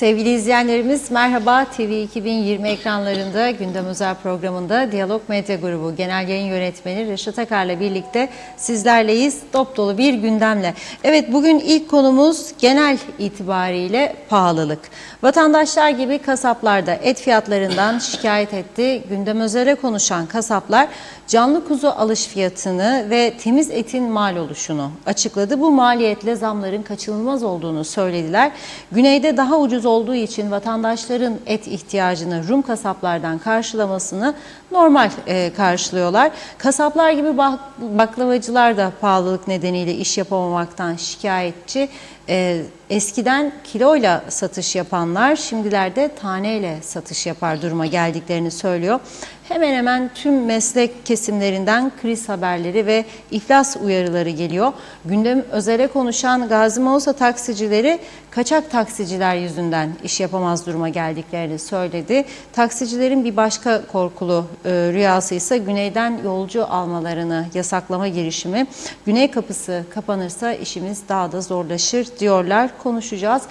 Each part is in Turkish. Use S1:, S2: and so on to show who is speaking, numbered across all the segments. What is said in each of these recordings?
S1: Sevgili izleyenlerimiz merhaba. TV 2020 ekranlarında gündem özel programında Diyalog Medya Grubu Genel Yayın Yönetmeni Reşat Akar'la birlikte sizlerleyiz. Dop dolu bir gündemle. Evet, bugün ilk konumuz genel itibariyle pahalılık. Vatandaşlar gibi kasaplar da et fiyatlarından şikayet etti. Gündem özele konuşan kasaplar canlı kuzu alış fiyatını ve temiz etin mal oluşunu açıkladı. Bu maliyetle zamların kaçınılmaz olduğunu söylediler. Güneyde daha ucuz olduğu için vatandaşların et ihtiyacını Rum kasaplardan karşılamasını normal karşılıyorlar. Kasaplar gibi baklavacılar da pahalılık nedeniyle iş yapamamaktan şikayetçi. Eskiden kiloyla satış yapanlar şimdilerde taneyle satış yapar duruma geldiklerini söylüyor. Hemen hemen tüm meslek kesimlerinden kriz haberleri ve iflas uyarıları geliyor. Gündem özele konuşan Gazi Mausa taksicileri kaçak taksiciler yüzünden iş yapamaz duruma geldiklerini söyledi. Taksicilerin bir başka korkulu rüyası ise güneyden yolcu almalarını yasaklama girişimi. Güney kapısı kapanırsa işimiz daha da zorlaşır diyorlar. Konuşacağız.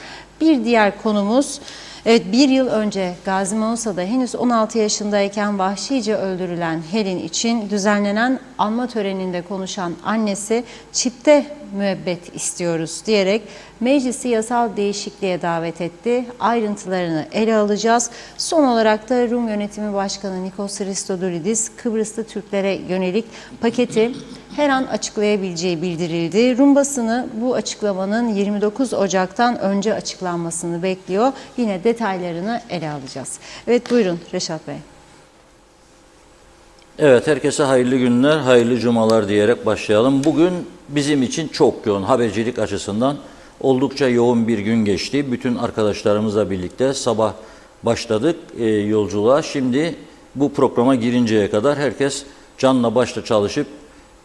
S1: Bir diğer konumuz, evet, bir yıl önce Gazi Mausa'da henüz 16 yaşındayken vahşice öldürülen Helin için düzenlenen anma töreninde konuşan annesi çipte müebbet istiyoruz diyerek meclisi yasal değişikliğe davet etti. Ayrıntılarını ele alacağız. Son olarak da Rum Yönetimi Başkanı Nikos Christodoulidis Kıbrıslı Türklere yönelik paketi her an açıklayabileceği bildirildi. Rum basını bu açıklamanın 29 Ocak'tan önce açıklanmasını bekliyor. Yine detaylarını ele alacağız. Evet, buyurun Reşat Bey.
S2: Evet, herkese hayırlı günler, hayırlı cumalar diyerek başlayalım. Bugün bizim için çok yoğun, habercilik açısından oldukça yoğun bir gün geçti. Bütün arkadaşlarımızla birlikte sabah başladık yolculuğa. Şimdi bu programa girinceye kadar herkes canla başla çalışıp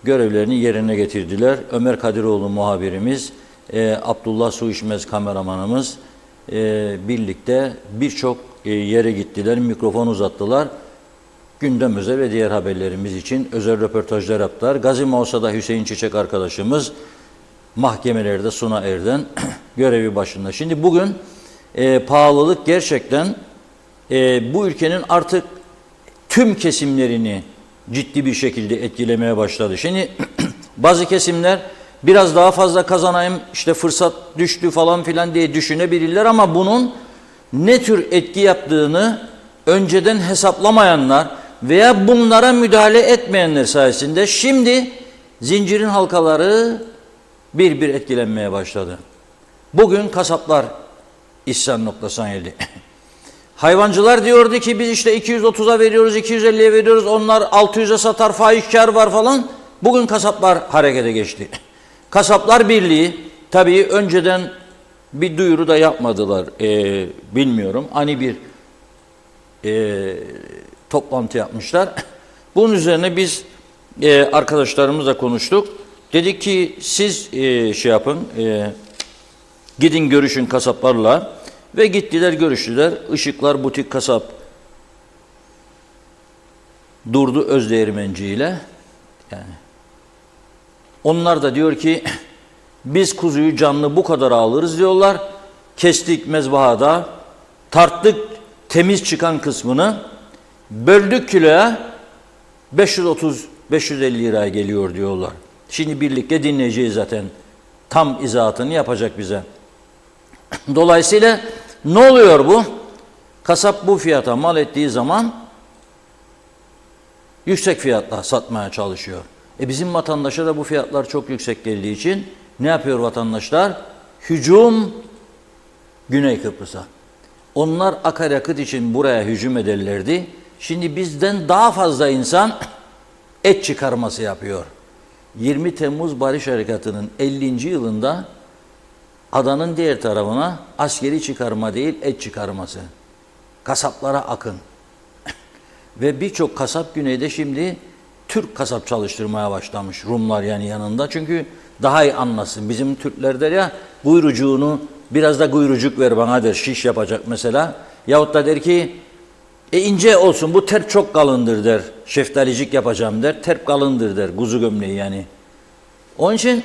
S2: görevlerini yerine getirdiler. Ömer Kadiroğlu muhabirimiz, Abdullah Suişmez kameramanımız birlikte birçok yere gittiler, mikrofon uzattılar. Gündem özel ve diğer haberlerimiz için özel röportajlar yaptılar. Gazi Mausa'da Hüseyin Çiçek arkadaşımız, mahkemelerde Suna Erden görevi başında. Şimdi bugün pahalılık gerçekten bu ülkenin artık tüm kesimlerini ciddi bir şekilde etkilemeye başladı. Şimdi bazı kesimler biraz daha fazla kazanayım, işte fırsat düştü falan filan diye düşünebilirler ama bunun ne tür etki yaptığını önceden hesaplamayanlar veya bunlara müdahale etmeyenler sayesinde şimdi zincirin halkaları bir bir etkilenmeye başladı. Bugün kasaplar isyan noktasına geldi. Hayvancılar diyordu ki biz işte 230'a veriyoruz, 250'ye veriyoruz, onlar 600'e satar, fahiş kar var falan. Bugün kasaplar harekete geçti. Kasaplar Birliği tabii önceden bir duyuru da yapmadılar, bilmiyorum. Hani bir toplantı yapmışlar. Bunun üzerine biz arkadaşlarımızla konuştuk. Dedik ki siz şey yapın, gidin görüşün kasaplarla. Ve gittiler görüştüler. Işıklar Butik Kasap durdu Özdeğirmenci ile. Yani onlar da diyor ki biz kuzuyu canlı bu kadar alırız diyorlar. Kestik mezbahada, tarttık temiz çıkan kısmını, böldük kiloya 530-550 liraya geliyor diyorlar. Şimdi birlikte dinleyeceğiz zaten. Tam izahatını yapacak bize. Dolayısıyla ne oluyor bu? Kasap bu fiyata mal ettiği zaman yüksek fiyatla satmaya çalışıyor. Bizim vatandaşa da bu fiyatlar çok yüksek geldiği için ne yapıyor vatandaşlar? Hücum Güney Kıbrıs'a. Onlar akaryakıt için buraya hücum ederlerdi. Şimdi bizden daha fazla insan et çıkarması yapıyor. 20 Temmuz Barış Harekatı'nın 50. yılında adanın diğer tarafına askeri çıkarma değil, et çıkarması. Kasaplara akın. Ve birçok kasap güneyde şimdi Türk kasap çalıştırmaya başlamış. Rumlar yani yanında. Çünkü daha iyi anlasın. Bizim Türkler der ya, kuyrucuğunu biraz da kuyrucuk ver bana der. Şiş yapacak mesela. Yahut da der ki ince olsun, bu terp çok kalındır der. Şeftalicik yapacağım der. Terp kalındır der. Kuzu gömleği yani. Onun için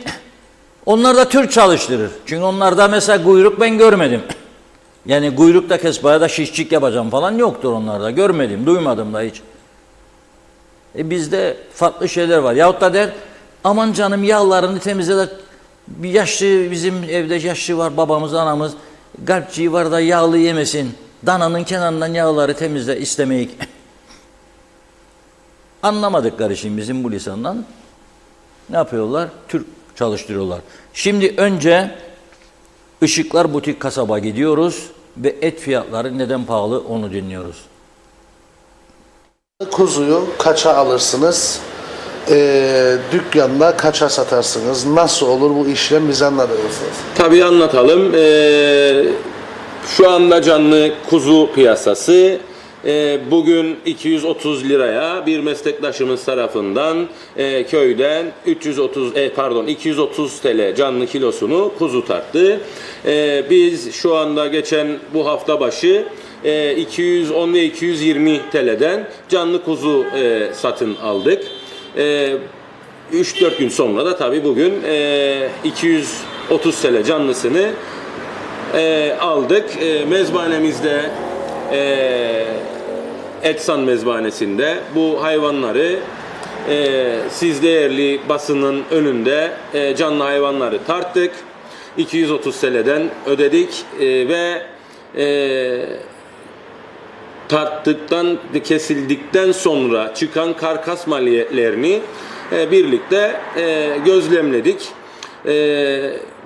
S2: onlar da Türk çalıştırır. Çünkü onlarda mesela kuyruk ben görmedim. Yani kuyrukta kesbaya da şişçik yapacağım falan yoktur onlarda. Görmedim, duymadım da hiç. Bizde farklı şeyler var. Yahut da der, aman canım yağlarını temizle de bir yaşlı, bizim evde yaşlı var, babamız, anamız, kalpçiği var da yağlı yemesin. Dananın kenarından yağları temizle istemeyik. Anlamadıkları için bizim bu lisandan ne yapıyorlar? Türk çalıştırıyorlar. Şimdi önce Işıklar Butik Kasaba gidiyoruz ve et fiyatları neden pahalı onu dinliyoruz.
S3: Kuzuyu kaça alırsınız? Dükkanda kaça satarsınız? Nasıl olur bu işlem, bize anlatır mısınız?
S4: Tabii anlatalım. Şu anda canlı kuzu piyasası bugün 230 liraya bir meslektaşımız tarafından köyden 230 TL canlı kilosunu kuzu tarttı. Biz şu anda geçen bu hafta başı 210 ve 220 TL'den canlı kuzu satın aldık. 3-4 gün sonra da tabii bugün 230 TL canlısını aldık. Mezbanemizde Etsan mezbanesinde bu hayvanları siz değerli basının önünde canlı hayvanları tarttık. 230 TL'den ödedik ve tarttıktan, kesildikten sonra çıkan karkas maliyetlerini birlikte gözlemledik.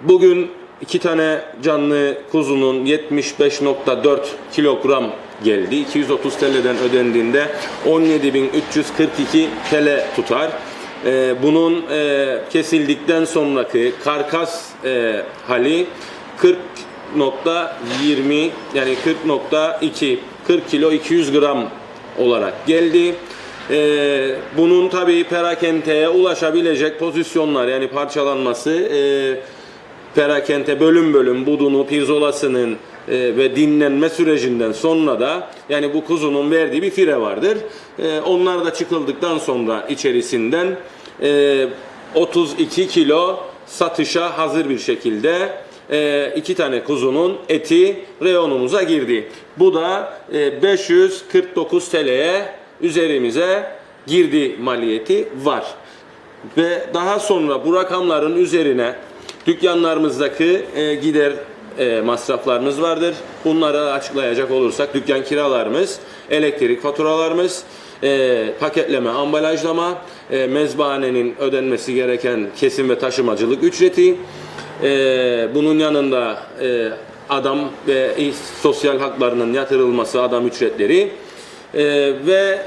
S4: Bugün 2 tane canlı kuzunun 75.4 kilogram geldi. 230 TL'den ödendiğinde 17.342 TL tutar. Bunun kesildikten sonraki karkas hali 40.20 yani 40.2 40 kilo 200 gram olarak geldi. Bunun tabii perakenteye ulaşabilecek pozisyonlar yani parçalanması perakente bölüm bölüm budunu, pirzolasının ve dinlenme sürecinden sonra da yani bu kuzunun verdiği bir fire vardır. Onlar da çıkıldıktan sonra içerisinden 32 kilo satışa hazır bir şekilde 2 tane kuzunun eti reyonumuza girdi. Bu da 549 TL'ye üzerimize girdi maliyeti var. Ve daha sonra bu rakamların üzerine dükkanlarımızdaki gider masraflarımız vardır. Bunları açıklayacak olursak dükkan kiralarımız, elektrik faturalarımız, paketleme, ambalajlama, mezbahanenin ödenmesi gereken kesim ve taşımacılık ücreti, bunun yanında adam ve sosyal haklarının yatırılması, adam ücretleri ve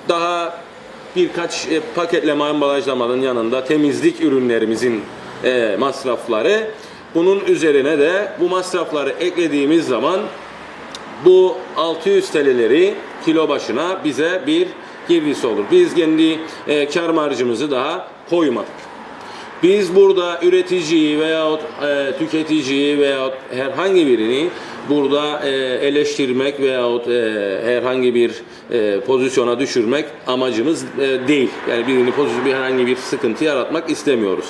S4: daha birkaç paketleme, ambalajlamanın yanında temizlik ürünlerimizin masrafları. Bunun üzerine de bu masrafları eklediğimiz zaman bu 600 TL'leri kilo başına bize bir girdisi olur. Biz kendi kar marjımızı daha koymadık. Biz burada üreticiyi veyahut tüketiciyi veyahut herhangi birini burada eleştirmek veyahut herhangi bir pozisyona düşürmek amacımız değil. Yani birini herhangi bir sıkıntı yaratmak istemiyoruz.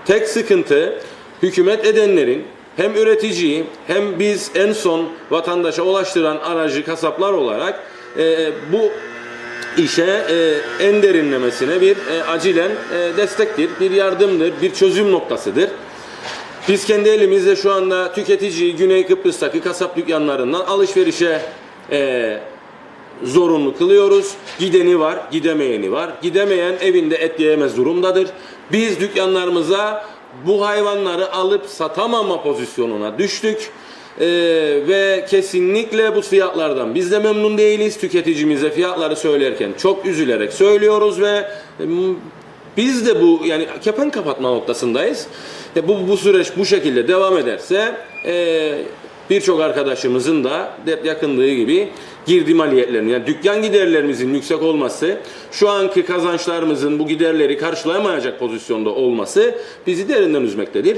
S4: Tek sıkıntı hükümet edenlerin hem üreticiyi hem biz en son vatandaşa ulaştıran aracı kasaplar olarak bu işe en derinlemesine bir acilen destektir, bir yardımdır, bir çözüm noktasıdır. Biz kendi elimizde şu anda tüketiciyi Güney Kıbrıs'taki kasap dükkanlarından alışverişe zorunlu kılıyoruz. Gideni var, gidemeyeni var. Gidemeyen evinde et yiyemez durumdadır. Biz dükkanlarımıza bu hayvanları alıp satamama pozisyonuna düştük. Ve kesinlikle bu fiyatlardan biz de memnun değiliz. Tüketicimize fiyatları söylerken çok üzülerek söylüyoruz ve biz de bu yani kepenk kapatma noktasındayız. Bu süreç bu şekilde devam ederse birçok arkadaşımızın da yakındığı gibi girdi maliyetlerinin yani dükkan giderlerimizin yüksek olması, şu anki kazançlarımızın bu giderleri karşılayamayacak pozisyonda olması bizi derinden üzmektedir.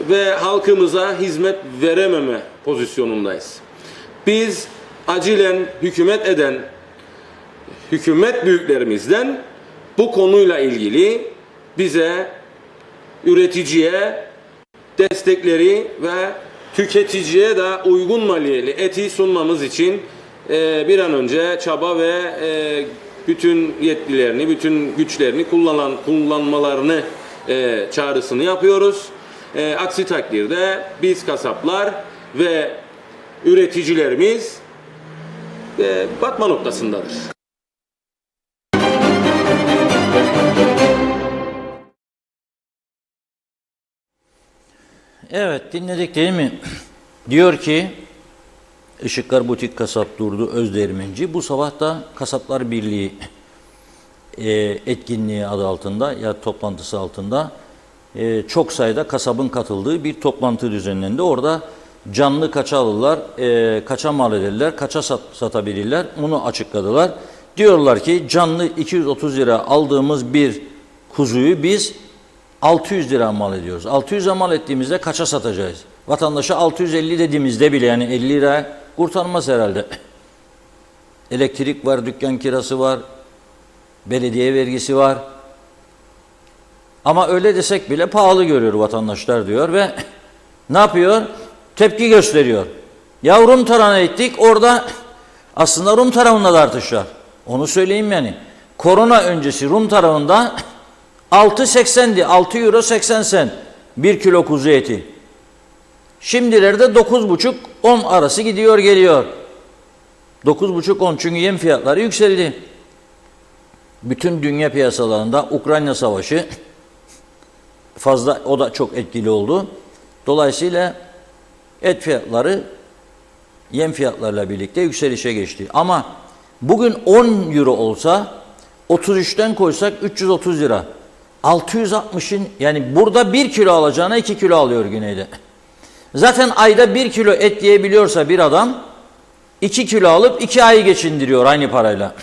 S4: Ve halkımıza hizmet verememe pozisyonundayız. Biz acilen hükümet büyüklerimizden bu konuyla ilgili bize, üreticiye destekleri ve tüketiciye de uygun maliyeli eti sunmamız için bir an önce çaba ve bütün yetkilerini, bütün güçlerini kullanmalarını çağrısını yapıyoruz. Aksi takdirde biz kasaplar ve üreticilerimiz batma noktasındadır.
S2: Evet, dinledik değil mi? Diyor ki Işıklar Butik Kasap Durdu Özdeğirmenci. Bu sabah da Kasaplar Birliği etkinliği adı altında ya toplantısı altında çok sayıda kasabın katıldığı bir toplantı düzenlendi. Orada canlı kaça alırlar, kaça mal ederler, kaça satabilirler bunu açıkladılar. Diyorlar ki canlı 230 lira aldığımız bir kuzuyu biz 600 lira mal ediyoruz. 600 lira mal ettiğimizde kaça satacağız? Vatandaşa 650 dediğimizde bile yani 50 lira kurtarmaz herhalde. Elektrik var, dükkan kirası var, belediye vergisi var. Ama öyle desek bile pahalı görüyor vatandaşlar diyor ve ne yapıyor? Tepki gösteriyor. Ya Rum tarhana ettik orada aslında Rum tarafında da artış var. Onu söyleyeyim yani. Korona öncesi Rum tarafında 6.80'di. 6 euro 80 sen 1 kilo kuzu eti. Şimdilerde 9,5-10 arası gidiyor geliyor. 9,5-10 çünkü yem fiyatları yükseldi. Bütün dünya piyasalarında Ukrayna Savaşı fazla o da çok etkili oldu. Dolayısıyla et fiyatları yem fiyatlarıyla birlikte yükselişe geçti. Ama bugün 10 euro olsa 33'ten koysak 330 lira. 660'ın yani burada 1 kilo alacağına 2 kilo alıyor güneyde. Zaten ayda 1 kilo et yiyebiliyorsa bir adam 2 kilo alıp 2 ayı geçindiriyor aynı parayla.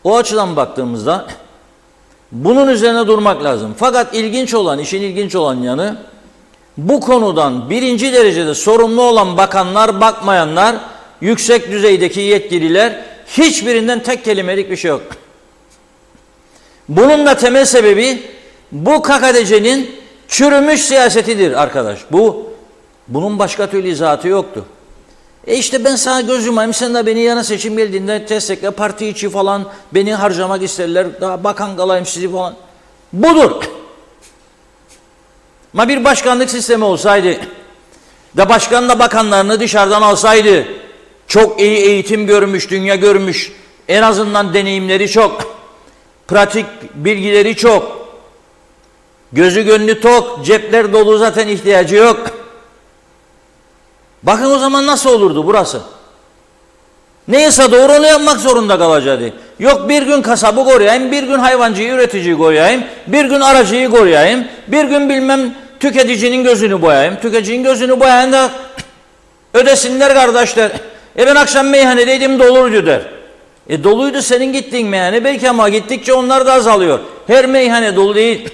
S2: O açıdan baktığımızda bunun üzerine durmak lazım. Fakat işin ilginç olan yanı bu konudan birinci derecede sorumlu olan bakanlar, bakmayanlar, yüksek düzeydeki yetkililer hiçbirinden tek kelimelik bir şey yok. Bunun da temel sebebi bu KKTC'nin çürümüş siyasetidir arkadaş. Bunun başka türlü izahatı yoktu. İşte ben sana göz yumayım, sen de beni yana seçim geldiğinde destekle, parti içi falan beni harcamak isterler, daha bakan kalayım sizi falan. Budur. Ama bir başkanlık sistemi olsaydı, da başkan da bakanlarını dışarıdan alsaydı, çok iyi eğitim görmüş, dünya görmüş, en azından deneyimleri çok, pratik bilgileri çok, gözü gönlü tok, cepler dolu zaten ihtiyacı yok. Bakın o zaman nasıl olurdu burası? Neyse doğru onu yapmak zorunda kalacaktı. Yok bir gün kasabı koruyayım, bir gün hayvancıyı, üreticiyi koruyayım, bir gün aracıyı koruyayım, bir gün bilmem tüketicinin gözünü boyayayım. Tüketicinin gözünü boyayan da ödesinler kardeşler. Ben akşam meyhanedeydim doluydu der. Doluydu senin gittiğin meyhane belki ama gittikçe onlar da azalıyor. Her meyhane dolu değil.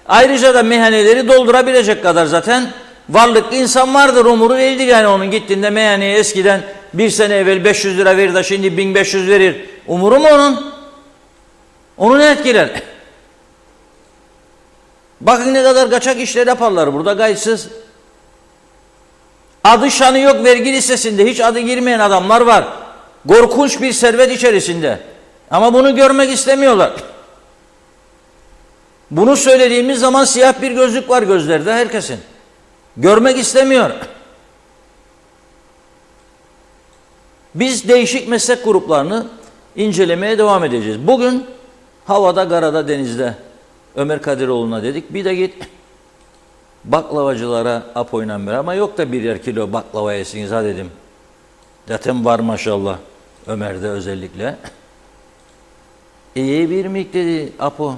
S2: Ayrıca da meyhaneleri doldurabilecek kadar zaten varlıklı insan vardır, umuru değildir yani onun gittiğinde meyhaneye eskiden bir sene evvel 500 lira verir de şimdi 1500 verir. Umuru mu onun? Onu ne etkiler? Bakın ne kadar kaçak işler yaparlar burada kayıtsız. Adı şanı yok vergi listesinde hiç adı girmeyen adamlar var. Korkunç bir servet içerisinde. Ama bunu görmek istemiyorlar. Bunu söylediğimiz zaman siyah bir gözlük var gözlerde herkesin. Görmek istemiyor. Biz değişik meslek gruplarını incelemeye devam edeceğiz. Bugün havada, karada, denizde Ömer Kadiroğlu'na dedik. Bir de git baklavacılara apoyla beraber ama yok da birer kilo baklava yesiniz ha dedim. Zaten var maşallah Ömer'de özellikle. İyi bir miktar dedi apo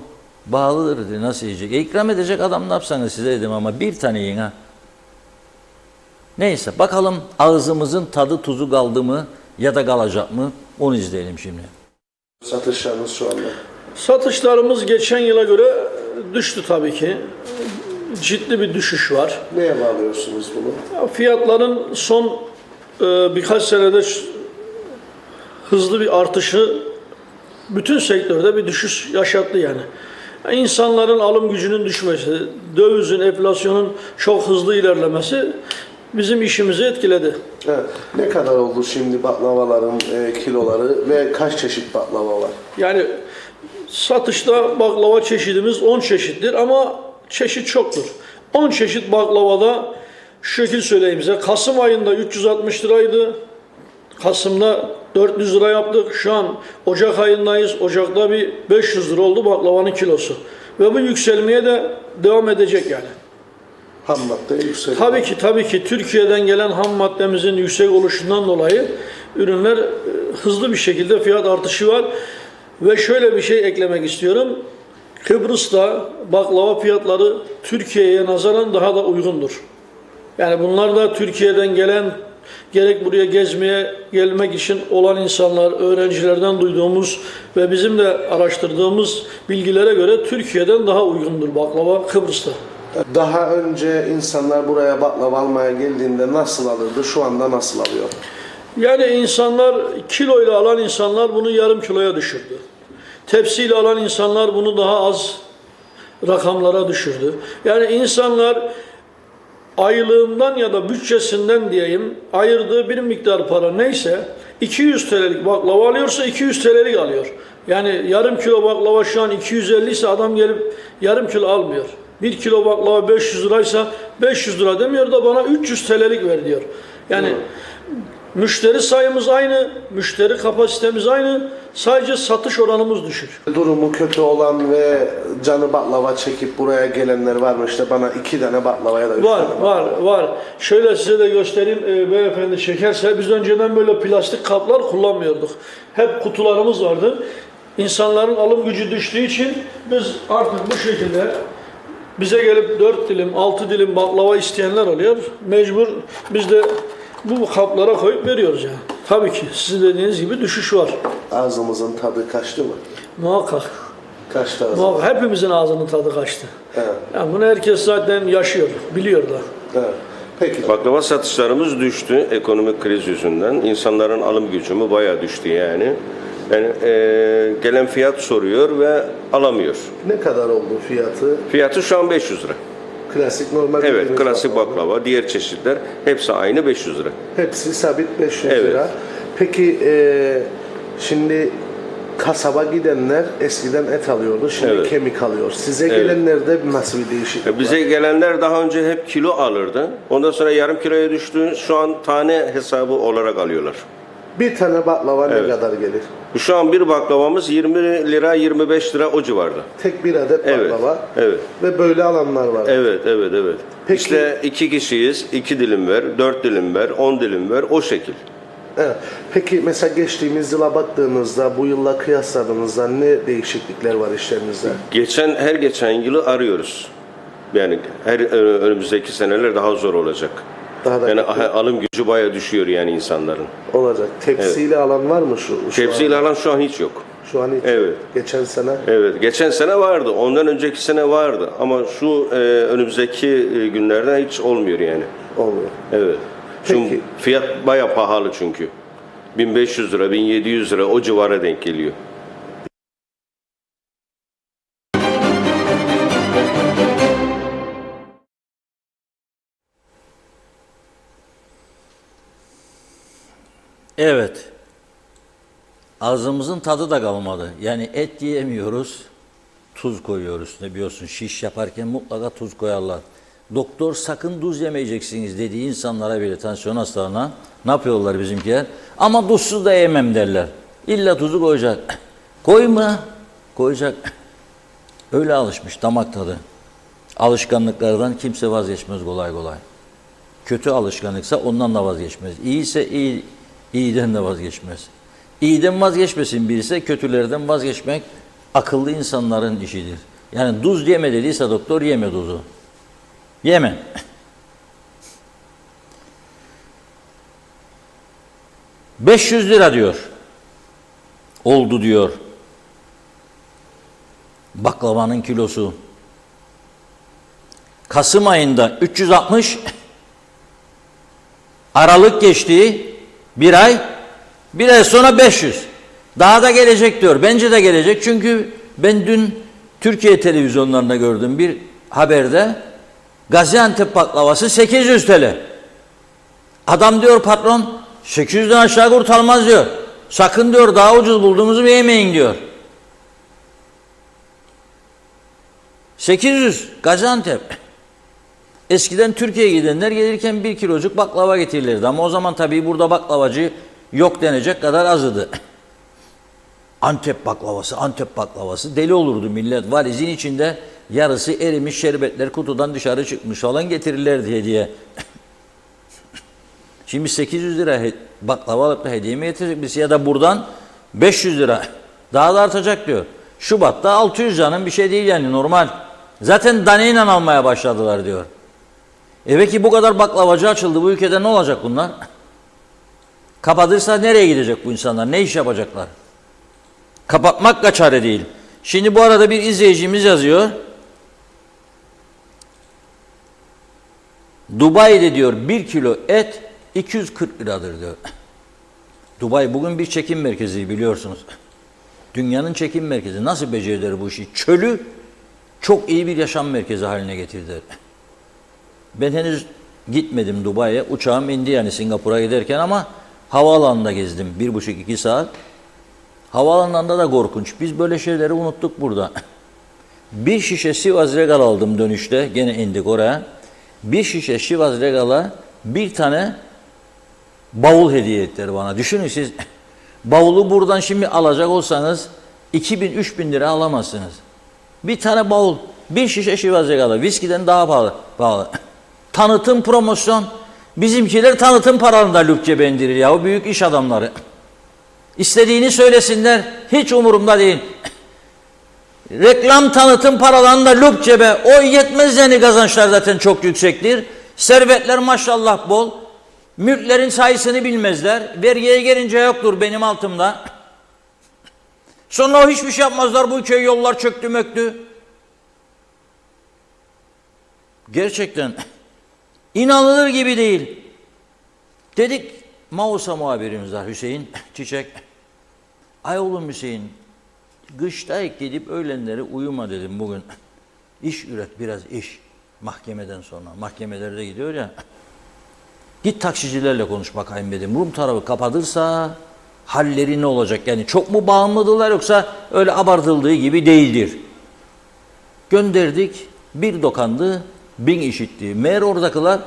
S2: bağlıdır dedi nasıl yiyecek? İkram edecek adam ne yapsanız size dedim ama bir tane yiyin ha. Neyse bakalım ağzımızın tadı tuzu kaldı mı ya da kalacak mı onu izleyelim şimdi.
S3: Satışlarınız şu anda.
S5: Satışlarımız geçen yıla göre düştü tabii ki. Ciddi bir düşüş var.
S3: Neye bağlıyorsunuz bunu?
S5: Fiyatların son birkaç senede hızlı bir artışı bütün sektörde bir düşüş yaşattı yani. İnsanların alım gücünün düşmesi, dövizin, enflasyonun çok hızlı ilerlemesi bizim işimizi etkiledi.
S3: Evet. Ne kadar oldu şimdi baklavaların kiloları ve kaç çeşit baklava var?
S5: Yani satışta baklava çeşidimiz 10 çeşittir ama çeşit çoktur. 10 çeşit baklavada şu şekil söyleyeyim size. Kasım ayında 360 liraydı. Kasım'da 400 lira yaptık. Şu an Ocak ayındayız. Ocak'ta bir 500 lira oldu baklavanın kilosu. Ve bu yükselmeye de devam edecek yani.
S3: Ham madde yükseliyor.
S5: Tabii ki Türkiye'den gelen ham maddemizin yüksek oluşundan dolayı ürünler hızlı bir şekilde fiyat artışı var. Ve şöyle bir şey eklemek istiyorum. Kıbrıs'ta baklava fiyatları Türkiye'ye nazaran daha da uygundur. Yani bunlar da Türkiye'den gelen, gerek buraya gezmeye gelmek için olan insanlar, öğrencilerden duyduğumuz ve bizim de araştırdığımız bilgilere göre Türkiye'den daha uygundur baklava Kıbrıs'ta.
S3: Daha önce insanlar buraya baklava almaya geldiğinde nasıl alırdı? Şu anda nasıl alıyor?
S5: Yani insanlar, kiloyla alan insanlar bunu yarım kiloya düşürdü. Tepsiyle alan insanlar bunu daha az rakamlara düşürdü. Yani insanlar aylığından ya da bütçesinden diyeyim ayırdığı bir miktar para neyse 200 TL'lik baklava alıyorsa 200 TL'lik alıyor. Yani yarım kilo baklava şu an 250 ise adam gelip yarım kilo almıyor. 1 kilo baklava 500 liraysa 500 lira demiyor da bana 300 TL'lik ver diyor. Yani müşteri sayımız aynı, müşteri kapasitemiz aynı, sadece satış oranımız düşük.
S3: Durumu kötü olan ve canı baklava çekip buraya gelenler var mı? İşte bana 2 tane baklavaya da 3 tane baklava.
S5: Var. Şöyle size de göstereyim beyefendi çekerse. Biz önceden böyle plastik kaplar kullanmıyorduk. Hep kutularımız vardı. İnsanların alım gücü düştüğü için biz artık bu şekilde bize gelip 4 dilim, 6 dilim baklava isteyenler oluyor. Mecbur biz de bu kaplara koyup veriyoruz yani. Tabii ki sizin dediğiniz gibi düşüş var.
S3: Ağzımızın tadı kaçtı mı?
S5: Muhakkak.
S3: Kaçtı ağzımız.
S5: Hepimizin ağzının tadı kaçtı.
S3: Evet.
S5: Yani bunu herkes zaten yaşıyor, biliyor da.
S3: Evet. Peki.
S6: Baklava satışlarımız düştü ekonomik kriz yüzünden. İnsanların alım gücü mü bayağı düştü yani. Yani gelen fiyat soruyor ve alamıyor.
S3: Ne kadar oldu fiyatı?
S6: Fiyatı şu an 500 lira.
S3: Klasik normal.
S6: Evet,
S3: bildiğimiz
S6: klasik baklava, diğer çeşitler hepsi aynı 500 lira.
S3: Hepsi sabit 500
S6: Evet.
S3: lira. Peki şimdi kasaba gidenler eskiden et alıyordu, şimdi
S6: Evet.
S3: kemik alıyor. Size
S6: Evet.
S3: gelenlerde nasıl bir değişiklik
S6: Bize
S3: var?
S6: gelenler daha önce hep kilo alırdı. Ondan sonra yarım kiloya düştü. Şu an tane hesabı olarak alıyorlar.
S3: Bir tane baklava ne
S6: Evet.
S3: kadar gelir?
S6: Şu an bir baklavamız 20 lira 25 lira o civarda.
S3: Tek bir adet
S6: Evet,
S3: baklava
S6: evet.
S3: ve böyle alanlar var.
S6: Evet.
S3: Peki-
S6: İşte 2 kişiyiz, 2 dilim ver, 4 dilim ver, 10 dilim ver, o şekil.
S3: Evet. Peki mesela geçtiğimiz yıla baktığınızda, bu yılla kıyasladığınızda ne değişiklikler var işlerinizde?
S6: Her geçen yılı arıyoruz. Yani önümüzdeki seneler daha zor olacak.
S3: Daha da
S6: Yani alım gücü bayağı düşüyor yani insanların.
S3: olacak. Tepsiyle alan var mı şu
S6: Tepsiyle
S3: an?
S6: alan şu an hiç yok.
S3: Şu an hiç.
S6: Evet.
S3: Geçen sene.
S6: Evet, geçen sene vardı, ondan önceki sene vardı ama şu önümüzdeki günlerde hiç olmuyor yani.
S3: Olmuyor.
S6: Evet. Çünkü
S3: Peki.
S6: fiyat bayağı pahalı çünkü. 1500 lira, 1700 lira o civara denk geliyor.
S2: Evet. Ağzımızın tadı da kalmadı. Yani et yiyemiyoruz, tuz koyuyoruz. Ne biliyorsun, şiş yaparken mutlaka tuz koyarlar. Doktor sakın tuz yemeyeceksiniz dediği insanlara bile, tansiyon hastalarına ne yapıyorlar bizimkiler? Ama tuzsuz da yemem derler. İlla tuzu koyacak. Koyma, koyacak. Öyle alışmış damak tadı. Alışkanlıklardan kimse vazgeçmez kolay kolay. Kötü alışkanlıksa ondan da vazgeçmez. İyiyse iyi, iyiden de vazgeçmez. İyiden vazgeçmesin birisi, kötülerden vazgeçmek akıllı insanların işidir. Yani tuz yeme dediyse doktor, yeme tuzu. Yeme. $500 diyor. Oldu diyor. Baklavanın kilosu. Kasım ayında 360, Aralık geçti, bir ay sonra 500. Daha da gelecek diyor. Bence de gelecek çünkü ben dün Türkiye televizyonlarında gördüm bir haberde Gaziantep baklavası 800 TL. Adam diyor patron 800'den aşağı kurtarmaz diyor. Sakın diyor daha ucuz bulduğumuzu yemeyin diyor. 800 Gaziantep. Eskiden Türkiye'ye gidenler gelirken 1 kilocuk baklava getirirlerdi. Ama o zaman tabii burada baklavacı yok denecek kadar azdı. Antep baklavası deli olurdu millet. Valizin içinde yarısı erimiş şerbetler kutudan dışarı çıkmış falan getirirlerdi hediye. Şimdi 800 lira baklava alıp da hediye mi getirecek birisi ya da buradan 500 lira daha da artacak diyor. Şubat'ta 600 canım bir şey değil yani normal. Zaten daneyle almaya başladılar diyor. Peki bu kadar baklavacı açıldı bu ülkede ne olacak bunlar? Kapatırsa nereye gidecek bu insanlar? Ne iş yapacaklar? Kapatmak da çare değil. Şimdi bu arada bir izleyicimiz yazıyor. Dubai'de diyor 1 kilo et 240 liradır diyor. Dubai bugün bir çekim merkezi biliyorsunuz. Dünyanın çekim merkezi. Nasıl beceriler bu işi? Çölü çok iyi bir yaşam merkezi haline getirdiler. Ben henüz gitmedim Dubai'ye. Uçağım indi yani Singapur'a giderken ama havaalanında gezdim. 1,5-2 saat. Havaalanında da korkunç. Biz böyle şeyleri unuttuk burada. Bir şişe Sivas Regal aldım dönüşte. Gene indik oraya. Bir şişe Sivas Regal'a bir tane bavul hediye ettiler bana. Düşünün siz bavulu buradan şimdi alacak olsanız 2000-3000 lira alamazsınız. Bir tane bavul, bir şişe Sivas Regal'a. Viskiden daha pahalı. Tanıtım, promosyon. Bizimkiler tanıtım paralarında lüpçe bendirir ya. O büyük iş adamları. İstediğini söylesinler. Hiç umurumda değil. Reklam tanıtım paralarında lüp cebe. O yetmez yani kazançlar zaten çok yüksektir. Servetler maşallah bol. Mülklerin sayısını bilmezler. Vergiye gelince yoktur benim altımda. Sonra o hiçbir şey yapmazlar. Bu köy yollar çöktü möktü. Gerçekten inanılır gibi değil. Dedik Mausa muhabirimiz var Hüseyin Çiçek. Ay oğlum Hüseyin, kışta gidip öğlenleri uyuma dedim bugün. İş üret biraz iş. Mahkemeden sonra. Mahkemelerde gidiyor ya. Git taksicilerle konuş bakayım dedim. Rum tarafı kapatırsa halleri ne olacak? Yani çok mu bağımlıdırlar yoksa öyle abartıldığı gibi değildir. Gönderdik. Bir dokandı, 1000 işitti. Meğer oradakiler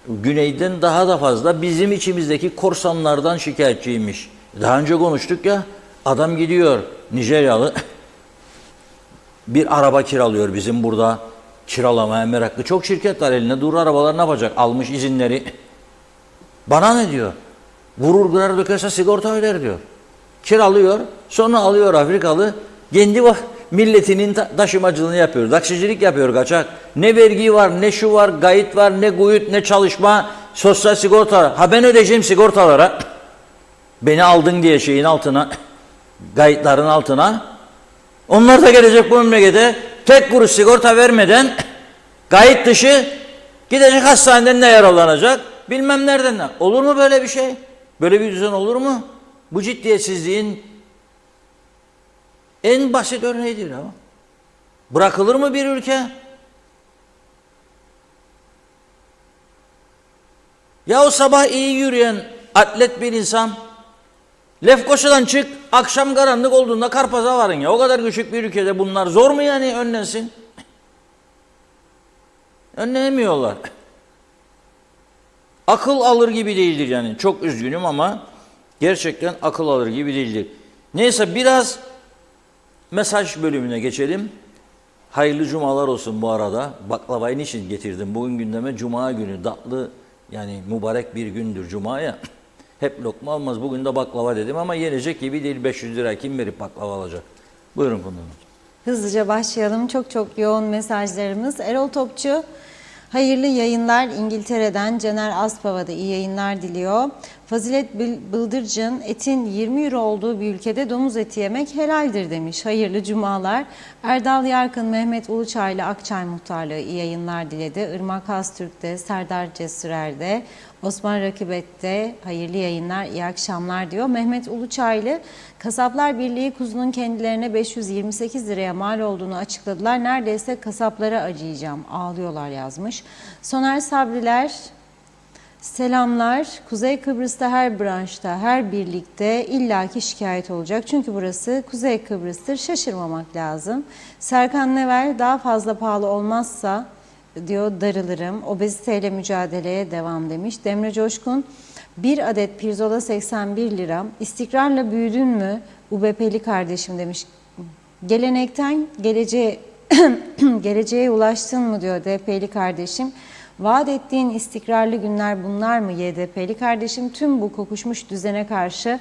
S2: güneyden daha da fazla bizim içimizdeki korsanlardan şikayetçiymiş. Daha önce konuştuk ya. Adam gidiyor Nijeryalı bir araba kiralıyor bizim burada kiralamaya meraklı. Çok şirket var eline dur arabalar ne yapacak? Almış izinleri. Bana ne diyor? Vurur kırar dökerse sigorta öder diyor. Kiralıyor sonra alıyor Afrikalı kendi milletinin taşımacılığını yapıyor. Taksicilik yapıyor kaçak. Ne vergi var ne şu var gayet var ne guyut ne çalışma sosyal sigorta. Ha ben ödeyeceğim sigortalara. Beni aldın diye şeyin altına kayıtların altına. Onlar da gelecek bu memlekete tek kuruş sigorta vermeden kayıt dışı gidecek hastaneden ne yaralanacak bilmem nereden ne. Olur mu böyle bir şey? Böyle bir düzen olur mu? Bu ciddiyetsizliğin en basit örneğidir ama. Bırakılır mı bir ülke? Ya o sabah iyi yürüyen atlet bir insan Lefkoşa'dan çık, akşam karanlık olduğunda Karpaz'a varın ya. O kadar küçük bir ülkede bunlar zor mu yani önlensin? Önleyemiyorlar. Akıl alır gibi değildir yani. Çok üzgünüm ama gerçekten akıl alır gibi değildir. Neyse biraz mesaj bölümüne geçelim. Hayırlı cumalar olsun bu arada. Baklavayı niçin getirdim? Bugün gündeme cuma günü. Tatlı yani mübarek bir gündür cumaya. Hep lokma almaz. Bugün de baklava dedim ama yenecek gibi değil. 500 lira kim verip baklava alacak? Buyurun Funda Hanım.
S1: Hızlıca başlayalım. Çok yoğun mesajlarımız. Erol Topçu, hayırlı yayınlar. İngiltere'den Caner Aspava'da iyi yayınlar diliyor. Fazilet Bıldırcın, etin 20 euro olduğu bir ülkede domuz eti yemek helaldir demiş. Hayırlı cumalar. Erdal Yarkın, Mehmet Uluçaylı Akçay Muhtarlığı iyi yayınlar diledi. Irmak Haztürk'te, Serdar Cesurer'de, Osman Rakibet'te hayırlı yayınlar, iyi akşamlar diyor. Mehmet Uluçaylı, Kasaplar Birliği kuzunun kendilerine 528 liraya mal olduğunu açıkladılar. Neredeyse kasaplara acıyacağım, ağlıyorlar yazmış. Soner Sabriler, Selamlar. Kuzey Kıbrıs'ta her branşta, her birlikte illaki şikayet olacak. Çünkü burası Kuzey Kıbrıs'tır. Şaşırmamak lazım. Serkan Nevel, daha fazla pahalı olmazsa diyor darılırım. Obeziteyle mücadeleye devam demiş. Demre Coşkun, bir adet pirzola 81 lira. İstikrarla büyüdün mü UBP'li kardeşim demiş. Gelenekten geleceğe ulaştın mı diyor DP'li kardeşim. Vaat ettiğin istikrarlı günler bunlar mı YDP'li kardeşim? Tüm bu kokuşmuş düzene karşı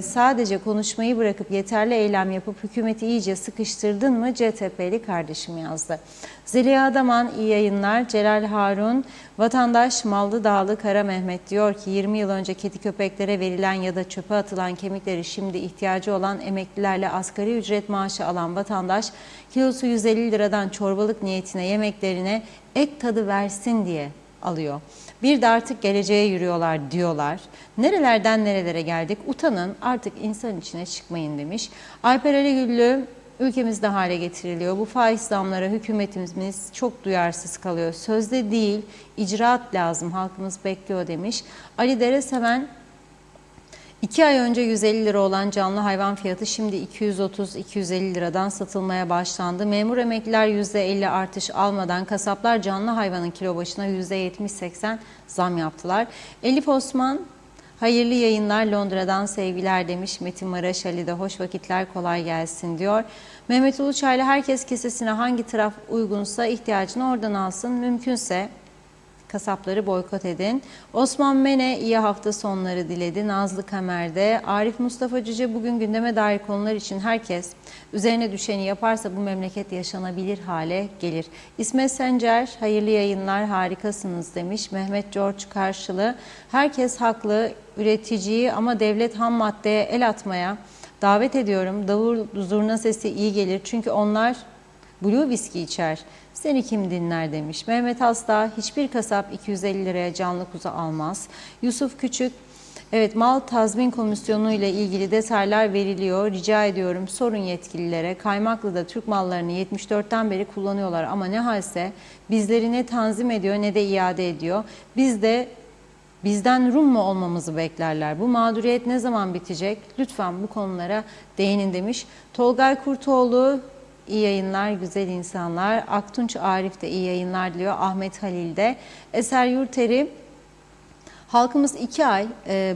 S1: sadece konuşmayı bırakıp yeterli eylem yapıp hükümeti iyice sıkıştırdın mı CTP'li kardeşim yazdı. Zeliha Adaman iyi yayınlar. Celal Harun, vatandaş Mallı Dağlı Kara Mehmet diyor ki 20 yıl önce kedi köpeklere verilen ya da çöpe atılan kemikleri şimdi ihtiyacı olan emeklilerle asgari ücret maaşı alan vatandaş kilosu 150 liradan çorbalık niyetine yemeklerine ek tadı versin diye alıyor. Bir de artık geleceğe yürüyorlar diyorlar. Nerelerden nerelere geldik? Utanın, artık insan içine çıkmayın demiş. Alper Aligüllü, ülkemizde hale getiriliyor. Bu faiz zamlara hükümetimiz çok duyarsız kalıyor. Sözde değil, icraat lazım, halkımız bekliyor demiş. Ali Dereseven, 2 ay önce 150 lira olan canlı hayvan fiyatı şimdi 230-250 liradan satılmaya başlandı. Memur emekliler %50 artış almadan kasaplar canlı hayvanın kilo başına %70-80 zam yaptılar. Elif Osman, hayırlı yayınlar, Londra'dan sevgiler demiş. Metin Maraş Ali de hoş vakitler, kolay gelsin diyor. Mehmet Uluçaylı, herkes kesesine hangi taraf uygunsa ihtiyacını oradan alsın. Mümkünse kasapları boykot edin. Osman Mene iyi hafta sonları diledi. Nazlı Kamer'de. Arif Mustafa Cüce, bugün gündeme dair konular için herkes üzerine düşeni yaparsa bu memleket yaşanabilir hale gelir. İsmet Sencer, hayırlı yayınlar, harikasınız demiş. Mehmet George Karşılı, herkes haklı, üreticiyi ama devlet ham maddeye el atmaya davet ediyorum. Davul zurna sesi iyi gelir çünkü onlar Blue viski içer. Seni kim dinler demiş. Mehmet Hasta, hiçbir kasap 250 liraya canlı kuzu almaz. Yusuf Küçük, evet, mal tazmin komisyonu ile ilgili detaylar veriliyor. Rica ediyorum sorun yetkililere. Kaymaklı'da Türk mallarını 74'ten beri kullanıyorlar ama ne halse bizleri ne tanzim ediyor ne de iade ediyor. Bizden Rum mu olmamızı beklerler. Bu mağduriyet ne zaman bitecek? Lütfen bu konulara değinin demiş. Tolgay Kurtoğlu, İyi yayınlar güzel insanlar. Aktunç Arif de iyi yayınlar diyor. Ahmet Halil de. Eser Yurteri, halkımız 2 ay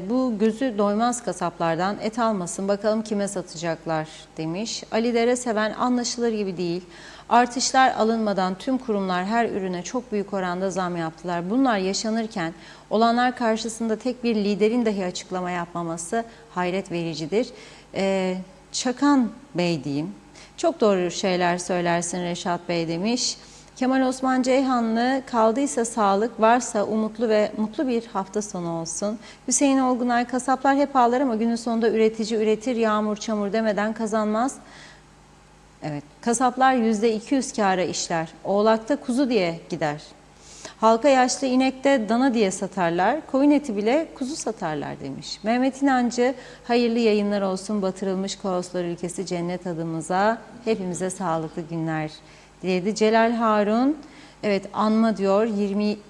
S1: bu gözü doymaz kasaplardan et almasın, bakalım kime satacaklar demiş. Ali Dereseven, anlaşılır gibi değil. Artışlar alınmadan tüm kurumlar her ürüne çok büyük oranda zam yaptılar. Bunlar yaşanırken olanlar karşısında tek bir liderin dahi açıklama yapmaması hayret vericidir. Çakan Bey diyeyim. Çok doğru şeyler söylersin Reşat Bey demiş. Kemal Osman Ceyhanlı, kaldıysa sağlık, varsa umutlu ve mutlu bir hafta sonu olsun. Hüseyin Olgunay, kasaplar hep ağlar ama günün sonunda üretici üretir, yağmur çamur demeden kazanmaz. Evet, kasaplar %200 kâra işler. Oğlakta kuzu diye gider. Halka yaşlı inekte dana diye satarlar, koyun eti bile kuzu satarlar demiş. Mehmet İnancı, hayırlı yayınlar olsun, batırılmış kaoslar ülkesi cennet adımıza, hepimize sağlıklı günler diledi. Celal Harun, evet, anma diyor,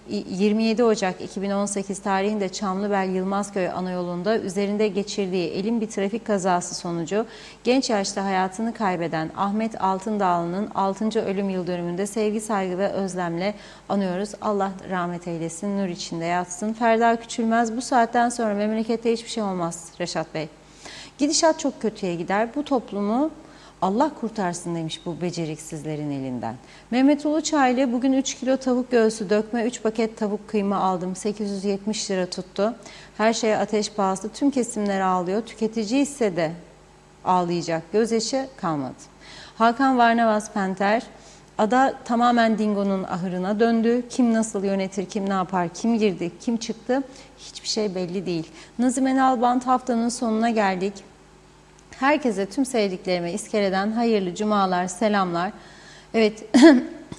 S1: 27 Ocak 2018 tarihinde Çamlıbel Yılmazköy Anayolu'nda üzerinde geçirdiği elin bir trafik kazası sonucu genç yaşta hayatını kaybeden Ahmet Altındağlı'nın 6. ölüm yıl dönümünde sevgi, saygı ve özlemle anıyoruz. Allah rahmet eylesin, nur içinde yatsın. Ferda Küçülmez, bu saatten sonra memlekette hiçbir şey olmaz Reşat Bey. Gidişat çok kötüye gider. Bu toplumu Allah kurtarsın demiş bu beceriksizlerin elinden. Mehmet Uluçaylı, bugün 3 kilo tavuk göğsü dökme, 3 paket tavuk kıyma aldım. 870 lira tuttu. Her şeye ateş pahası, tüm kesimler ağlıyor. Tüketici ise de ağlayacak. Gözyaşı kalmadı. Hakan Varnavas Penter, ada tamamen Dingo'nun ahırına döndü. Kim nasıl yönetir, kim ne yapar, kim girdi, kim çıktı hiçbir şey belli değil. Nazime Nalbant, haftanın sonuna geldik. Herkese, tüm sevdiklerime iskeleden hayırlı cumalar, selamlar. Evet,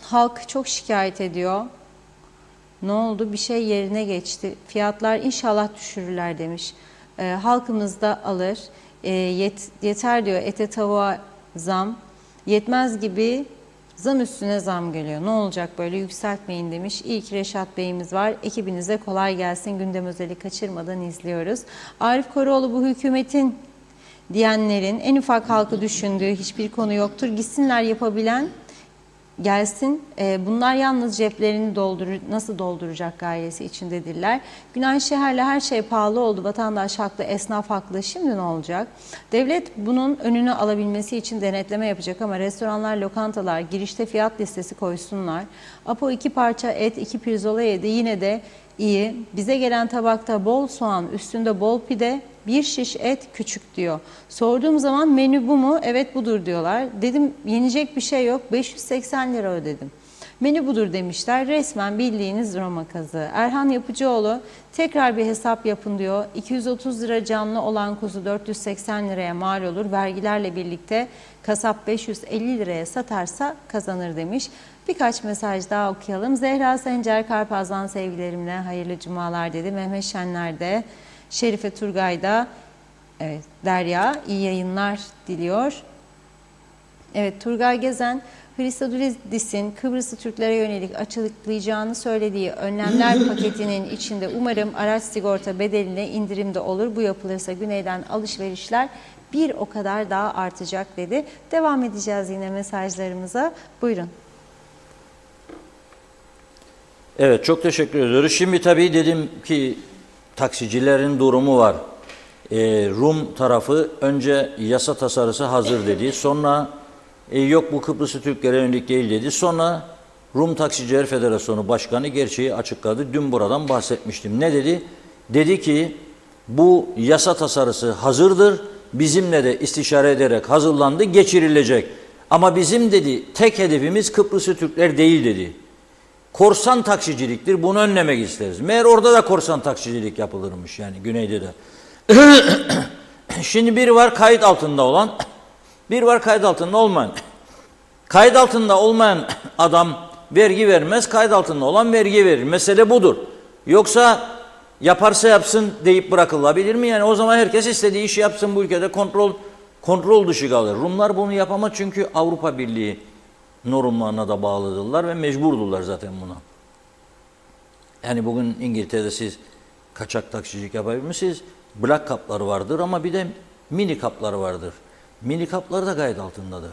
S1: halk çok şikayet ediyor. Ne oldu? Bir şey yerine geçti. Fiyatlar inşallah düşürürler demiş. Halkımız da alır. Yeter diyor, ete tavuğa zam. Yetmez gibi Zam üstüne zam geliyor. Ne olacak böyle, yükseltmeyin demiş. İyi ki Reşat Bey'imiz var. Ekibinize kolay gelsin. Gündem özeli kaçırmadan izliyoruz. Arif Koroğlu, bu hükümetin diyenlerin en ufak halkı düşündüğü hiçbir konu yoktur. Gitsinler, yapabilen gelsin. Bunlar yalnız ceplerini nasıl dolduracak gayesi içindedirler. Günay Şeher'le her şey pahalı oldu. Vatandaş haklı, esnaf haklı. Şimdi ne olacak? Devlet bunun önünü alabilmesi için denetleme yapacak ama restoranlar, lokantalar girişte fiyat listesi koysunlar. Apo 2 parça et, 2 pirzola yedi. Yine de iyi. Bize gelen tabakta bol soğan, üstünde bol pide, bir şiş et küçük diyor. Sorduğum zaman menü bu mu? Evet budur diyorlar. Dedim yenecek bir şey yok. 580 lira ödedim. Menü budur demişler. Resmen bildiğiniz Roma kazığı. Erhan Yapıcıoğlu tekrar bir hesap yapın diyor. 230 lira canlı olan kuzu 480 liraya mal olur. Vergilerle birlikte kasap 550 liraya satarsa kazanır demiş. Birkaç mesaj daha okuyalım. Zehra Sencer Karpaz'dan sevgilerimle hayırlı cumalar dedi. Mehmet Şenler de, Şerife Turgay da, evet, Derya iyi yayınlar diliyor. Evet, Turgay Gezen, Hristodoulidis'in Kıbrıslı Türklere yönelik açıklayacağını söylediği önlemler paketinin içinde umarım araç sigorta bedeline indirim de olur. Bu yapılırsa güneyden alışverişler bir o kadar daha artacak dedi. Devam edeceğiz yine mesajlarımıza. Buyurun.
S2: Evet, çok teşekkür ediyoruz. Şimdi tabii dedim ki taksicilerin durumu var. Rum tarafı önce yasa tasarısı hazır dedi. Sonra yok bu Kıbrıslı Türklere yönelik değil dedi. Sonra Rum Taksiciler Federasyonu Başkanı gerçeği açıkladı. Dün buradan bahsetmiştim. Ne dedi? Dedi ki bu yasa tasarısı hazırdır. Bizimle de istişare ederek hazırlandı, geçirilecek. Ama bizim dedi tek hedefimiz Kıbrıslı Türkler değil dedi. Korsan taksiciliktir, bunu önlemek isteriz. Meğer orada da korsan taksicilik yapılırmış yani güneyde de. Şimdi bir var kayıt altında olan, bir var kayıt altında olmayan. Kayıt altında olmayan adam vergi vermez, kayıt altında olan vergi verir. Mesele budur. Yoksa yaparsa yapsın deyip bırakılabilir mi? Yani o zaman herkes istediği işi yapsın, bu ülkede kontrol dışı kalır. Rumlar bunu yapamaz çünkü Avrupa Birliği normlarına da bağlıdırlar ve mecburdular zaten buna. Yani bugün İngiltere'de siz kaçak taksicilik yapabilir misiniz? Black kaplar vardır ama bir de mini kaplar vardır. Mini kaplar da kayıt altındadır.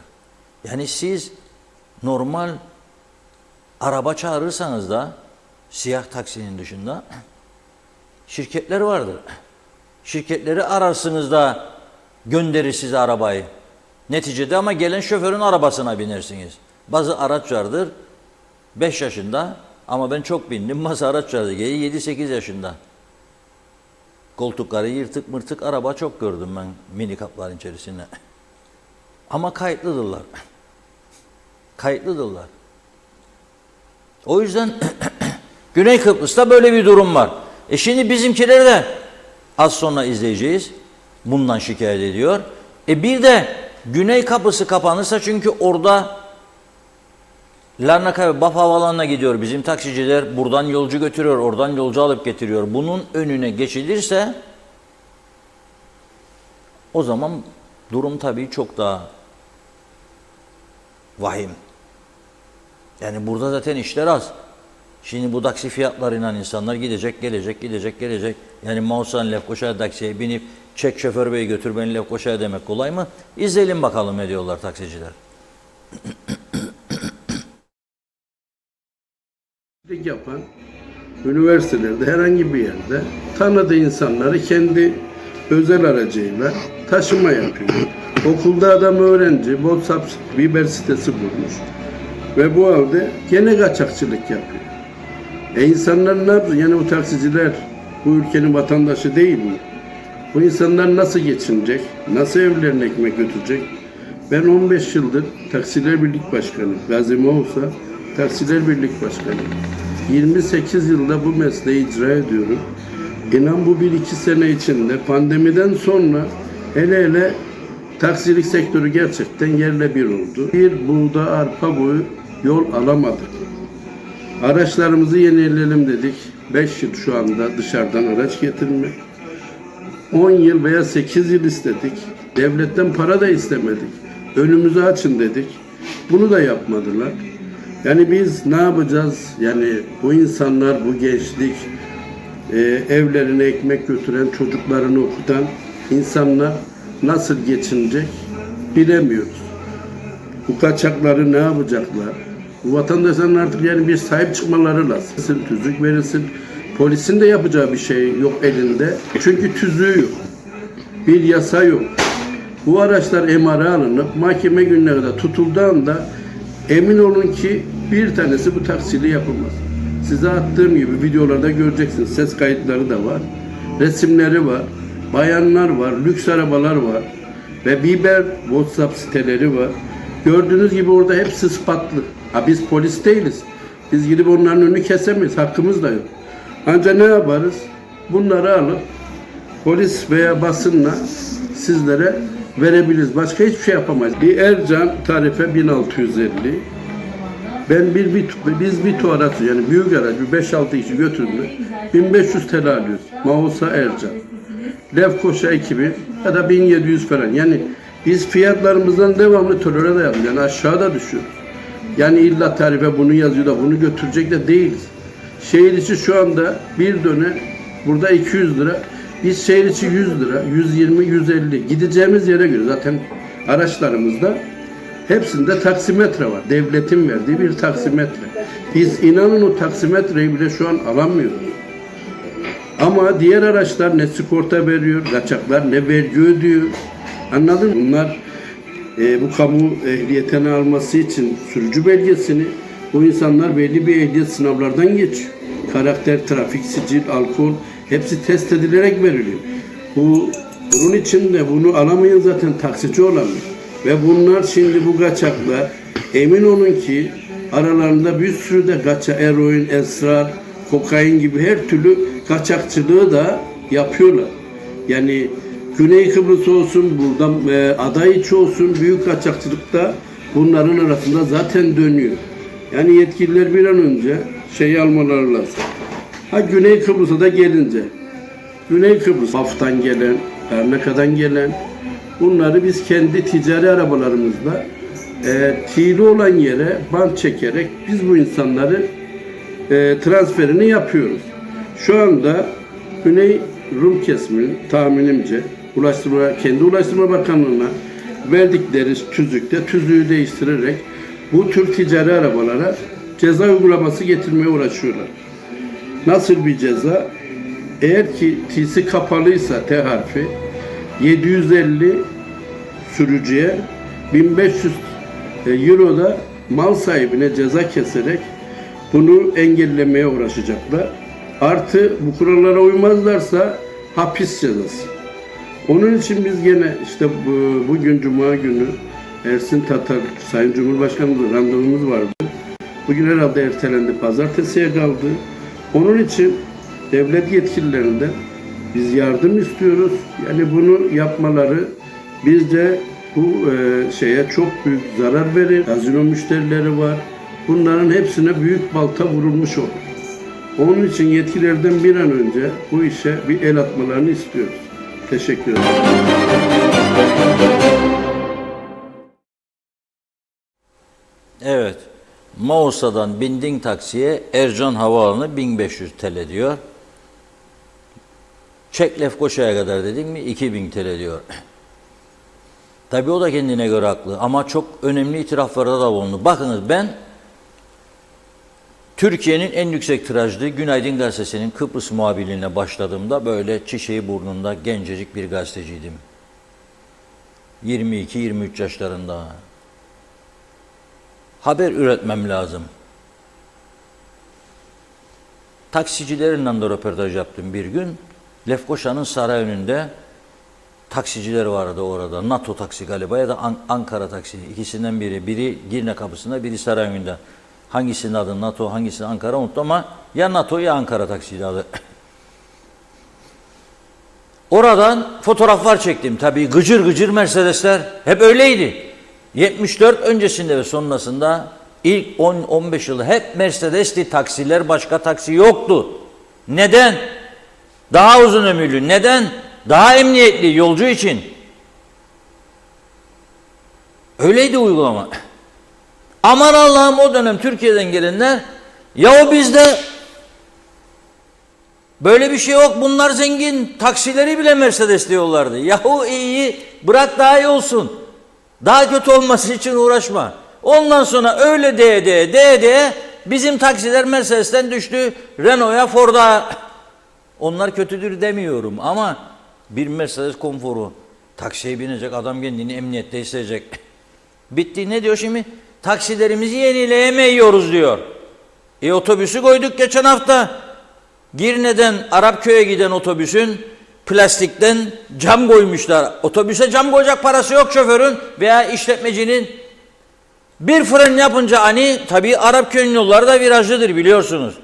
S2: Yani siz normal araba çağırırsanız da siyah taksinin dışında şirketler vardır. Şirketleri ararsınız da gönderir size arabayı. Neticede ama gelen şoförün arabasına binersiniz. Bazı araç vardır 5 yaşında ama ben çok bindim. Bazı araç vardır 7-8 yaşında. Koltukları yırtık mırtık araba çok gördüm ben mini kapların içerisinde. Ama kayıtlıdırlar. Kayıtlıdırlar. O yüzden Güney Kıbrıs'ta böyle bir durum var. Şimdi bizimkileri de az sonra izleyeceğiz. Bundan şikayet ediyor. Bir de Güney kapısı kapanırsa çünkü orada Larnaca ve Baf Havalanı'na gidiyor. Bizim taksiciler buradan yolcu götürüyor, oradan yolcu alıp getiriyor. Bunun önüne geçilirse o zaman durum tabii çok daha vahim. Yani burada zaten işler az. Şimdi bu taksi fiyatlarıyla insanlar gidecek, gelecek. Yani Mausan Lefkoşa taksiye binip çek şoför bey götür beni Lefkoşa'ya demek kolay mı? İzleyelim bakalım ne diyorlar taksiciler.
S7: Yapan üniversitelerde herhangi bir yerde tanıdığı insanları kendi özel aracıyla taşıma yapıyor. Okulda adam öğrenci WhatsApp Viber sitesi bulmuş ve bu halde gene kaçakçılık yapıyor. İnsanlar ne yapıyor? Yani bu taksiciler bu ülkenin vatandaşı değil mi? Bu insanlar nasıl geçinecek? Nasıl evlerine ekmek götürecek? Ben 15 yıldır Taksiler Birlik Başkanı, Gazi Mausa Taksiler Birlik Başkanı. 28 yılda bu mesleği icra ediyorum. İnan bu 1-2 sene içinde pandemiden sonra hele taksilik sektörü gerçekten yerle bir oldu. Bir buğda arpa boyu yol alamadık. Araçlarımızı yenileyelim dedik. 5 yıl şu anda dışarıdan araç getirme. 10 yıl veya 8 yıl istedik. Devletten para da istemedik. Önümüzü açın dedik. Bunu da yapmadılar. Yani biz ne yapacağız? Yani bu insanlar, bu gençlik, evlerine ekmek götüren, çocuklarını okutan insanlar nasıl geçinecek bilemiyoruz. Bu kaçakları ne yapacaklar? Bu vatandaşların artık yani bir sahip çıkmaları lazım. Tüzük verilsin. Polisin de yapacağı bir şey yok elinde. Çünkü tüzüğü yok. Bir yasa yok. Bu araçlar MR'a alınıp mahkeme gününe kadar tutulduğunda emin olun ki bir tanesi bu taksili yapılmaz. Size attığım gibi videolarda göreceksiniz. Ses kayıtları da var. Resimleri var. Bayanlar var. Lüks arabalar var. Ve biber WhatsApp siteleri var. Gördüğünüz gibi orada hepsi ispatlı. Ha biz polis değiliz. Biz gidip onların önünü kesemeyiz. Hakkımız da yok. Ancak ne yaparız? Bunları alıp polis veya basınla sizlere verebiliriz. Başka hiçbir şey yapamayız. Bir Ercan tarife 1650. Biz Vito aracı yani büyük araç 5-6 kişi götürdü. 1500 TL alıyoruz. Mausa Ercan. Lefkoşa 2000 ya da 1700 falan. Yani biz fiyatlarımızdan devamlı tolere de yapıyoruz. Yani aşağıda düşüyoruz. Yani illa tarife bunu yazıyor da bunu götürecek de değiliz. Şehir içi şu anda bir dönem burada 200 lira. Biz şehir içi 100 lira, 120, 150. Gideceğimiz yere göre zaten araçlarımızda hepsinde taksimetre var. Devletin verdiği bir taksimetre. Biz inanın o taksimetreyi bile şu an alamıyoruz. Ama diğer araçlar ne sigorta veriyor, kaçaklar ne vergi ödüyor. Anladın mı? Bunlar bu kamu ehliyetini alması için sürücü belgesini bu insanlar belli bir ehliyet sınavlardan geçiyor. Karakter, trafik, sicil, alkol hepsi test edilerek veriliyor. Bunun için de bunu alamayan zaten taksici olamıyor. Ve bunlar şimdi bu kaçaklar emin olun ki aralarında bir sürü de eroin, esrar, kokain gibi her türlü kaçakçılığı da yapıyorlar. Yani Güney Kıbrıs olsun, burada aday içi olsun büyük kaçakçılıkta bunların arasında zaten dönüyor. Yani yetkililer bir an önce şeyi almaları lazım. Ha Güney Kıbrıs'a da gelince, Güney Kıbrıs, Baf'tan gelen, Larnaka'dan gelen, bunları biz kendi ticari arabalarımızla tili olan yere bant çekerek biz bu insanları transferini yapıyoruz. Şu anda Güney Rum kesiminin tahminimce kendi Ulaştırma Bakanlığı'na verdikleri tüzükte tüzüğü değiştirerek bu tür ticari arabalara ceza uygulaması getirmeye uğraşıyorlar. Nasıl bir ceza? Eğer ki T'si kapalıysa T harfi 750 sürücüye 1500 euro da mal sahibine ceza keserek bunu engellemeye uğraşacaklar. Artı bu kurallara uymazlarsa hapis cezası. Onun için biz gene işte bugün Cuma günü Ersin Tatar Sayın Cumhurbaşkanımızla randevumuz vardı. Bugün herhalde ertelendi, pazartesiye kaldı. Onun için devlet yetkililerinden biz yardım istiyoruz. Yani bunu yapmaları bizce bu şeye çok büyük zarar verir. Gazino müşterileri var. Bunların hepsine büyük balta vurulmuş olur. Onun için yetkililerden bir an önce bu işe bir el atmalarını istiyoruz. Teşekkür ederim.
S2: Evet. Mausa'dan bindin taksiye Ercan Havaalanı 1500 TL diyor. Çek Lefkoşa'ya kadar dedin mi 2000 TL diyor. Tabii o da kendine göre haklı ama çok önemli itiraflarda da bulundu. Bakınız ben Türkiye'nin en yüksek tirajlı Günaydın Gazetesi'nin Kıbrıs muhabirliğine başladığımda böyle çiçeği burnunda gencecik bir gazeteciydim. 22-23 yaşlarında. Haber üretmem lazım. Taksicilerle de röportaj yaptım bir gün. Lefkoşa'nın saray önünde taksiciler vardı orada. NATO taksi galiba ya da Ankara taksi. İkisinden biri. Biri Girne kapısında, biri saray önünde. Hangisinin adı NATO, hangisinin Ankara unuttum ama ya NATO ya Ankara taksiydi adı. Oradan fotoğraflar çektim. Tabii gıcır gıcır Mercedesler hep öyleydi. 74 öncesinde ve sonrasında ilk 10-15 yılda hep Mercedes'ti taksiler, başka taksi yoktu. Neden? Daha uzun ömürlü. Neden? Daha emniyetli yolcu için. Öyleydi uygulama. Aman Allah'ım, o dönem Türkiye'den gelenler, yahu bizde böyle bir şey yok, bunlar zengin, taksileri bile Mercedes diyorlardı. Yahu iyi, bırak daha iyi olsun. Daha kötü olması için uğraşma. Ondan sonra öyle diye bizim taksiler Mercedes'ten düştü Renault'a, Ford'a. Onlar kötüdür demiyorum ama bir Mercedes konforu. Taksiye binecek adam kendini emniyette hissedecek. Bitti, ne diyor şimdi? Taksilerimizi yenileyemiyoruz diyor. Otobüsü koyduk geçen hafta. Girne'den Arapköy'e giden otobüsün plastikten cam koymuşlar. Otobüse cam koyacak parası yok şoförün veya işletmecinin. Bir fren yapınca hani, tabii Arapköy'ün yolları da virajlıdır biliyorsunuz.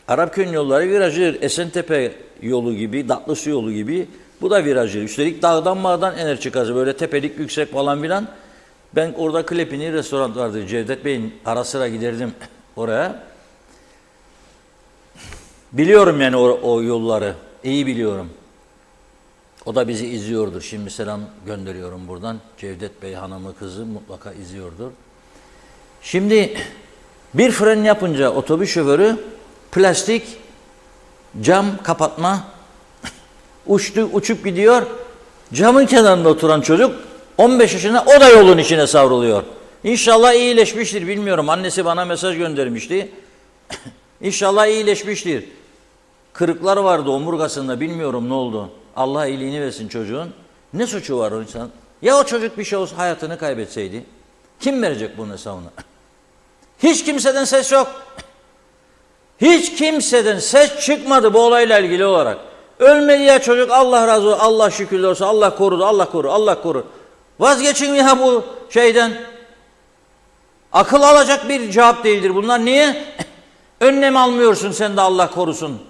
S2: Arapköy'ün yolları virajlıdır. Esentepe yolu gibi, Datlısu yolu gibi. Bu da virajlı. Üstelik dağdan bağdan ener çıkası. Böyle tepelik, yüksek falan filan. Ben orada Klepini restoran vardı. Cevdet Bey'in, ara sıra giderdim oraya. Biliyorum yani o yolları. İyi biliyorum. O da bizi izliyordur. Şimdi selam gönderiyorum buradan. Cevdet Bey hanımı, kızı mutlaka izliyordur. Şimdi bir fren yapınca otobüs şoförü plastik cam kapatma uçup gidiyor. Camın kenarında oturan çocuk 15 yaşında, o da yolun içine savruluyor. İnşallah iyileşmiştir, bilmiyorum. Annesi bana mesaj göndermişti. İnşallah iyileşmiştir. Kırıklar vardı omurgasında, bilmiyorum ne oldu. Allah iyiliğini versin çocuğun. Ne suçu var o insan? Ya o çocuk bir şey olsa, hayatını kaybetseydi? Kim verecek bunun hesabını? Hiç kimseden ses yok. Hiç kimseden ses çıkmadı bu olayla ilgili olarak. Ölmedi ya çocuk, Allah razı olsun, Allah şükürler olsun, Allah korudu, Allah koru, Allah koru. Vazgeçin ya bu şeyden. Akıl alacak bir cevap değildir bunlar. Niye? Önlem almıyorsun sen de, Allah korusun.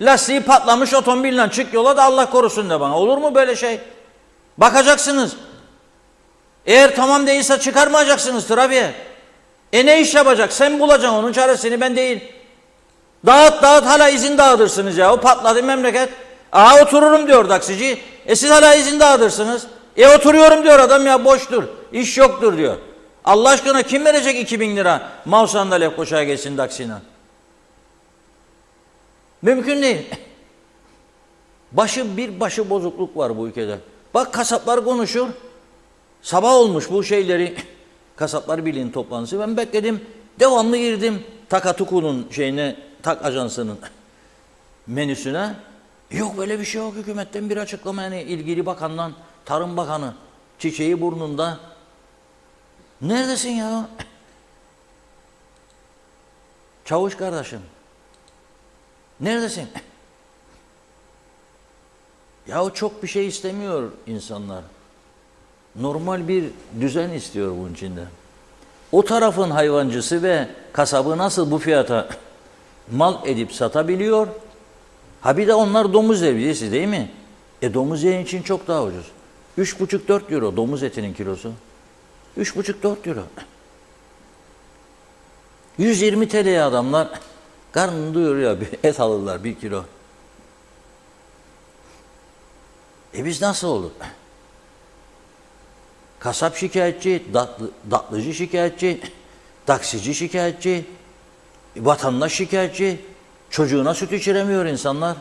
S2: Lastiği patlamış otomobille çık yola da Allah korusun de bana. Olur mu böyle şey? Bakacaksınız. Eğer tamam değilse çıkarmayacaksınız trafiğe. Ne iş yapacak? Sen bulacaksın onun çaresini, ben değil. Dağıt hala izin dağıtırsınız ya. O patladı memleket. Otururum diyor taksici. Siz hala izin dağıtırsınız. Oturuyorum diyor adam ya, boştur. İş yoktur diyor. Allah aşkına kim verecek 2000 lira mav sandalye koşağa geçsin taksine? Mümkün değil. Başı bozukluk var bu ülkede. Bak kasaplar konuşur. Sabah olmuş bu şeyleri. Kasaplar Birliği'nin toplantısı. Ben bekledim. Devamlı girdim. Takatuku'nun şeyine, Tak Ajansı'nın menüsüne. Yok böyle bir şey yok, hükümetten bir açıklama, yani ilgili bakandan, Tarım Bakanı çiçeği burnunda. Neredesin ya? Çavuş kardeşim. Neredesin? Yahu çok bir şey istemiyor insanlar. Normal bir düzen istiyor bunun içinde. O tarafın hayvancısı ve kasabı nasıl bu fiyata mal edip satabiliyor? Ha bir de onlar domuz evlisi değil mi? Domuz yeğen için çok daha ucuz. 3,5-4 euro domuz etinin kilosu. 3,5-4 euro. 120 TL'ye adamlar karnını doyuruyor, bir et alırlar 1 kilo. Biz nasıl olur? Kasap şikayetçi, datlıcı şikayetçi, taksici şikayetçi, vatandaş şikayetçi, çocuğuna süt içiremiyor insanlar.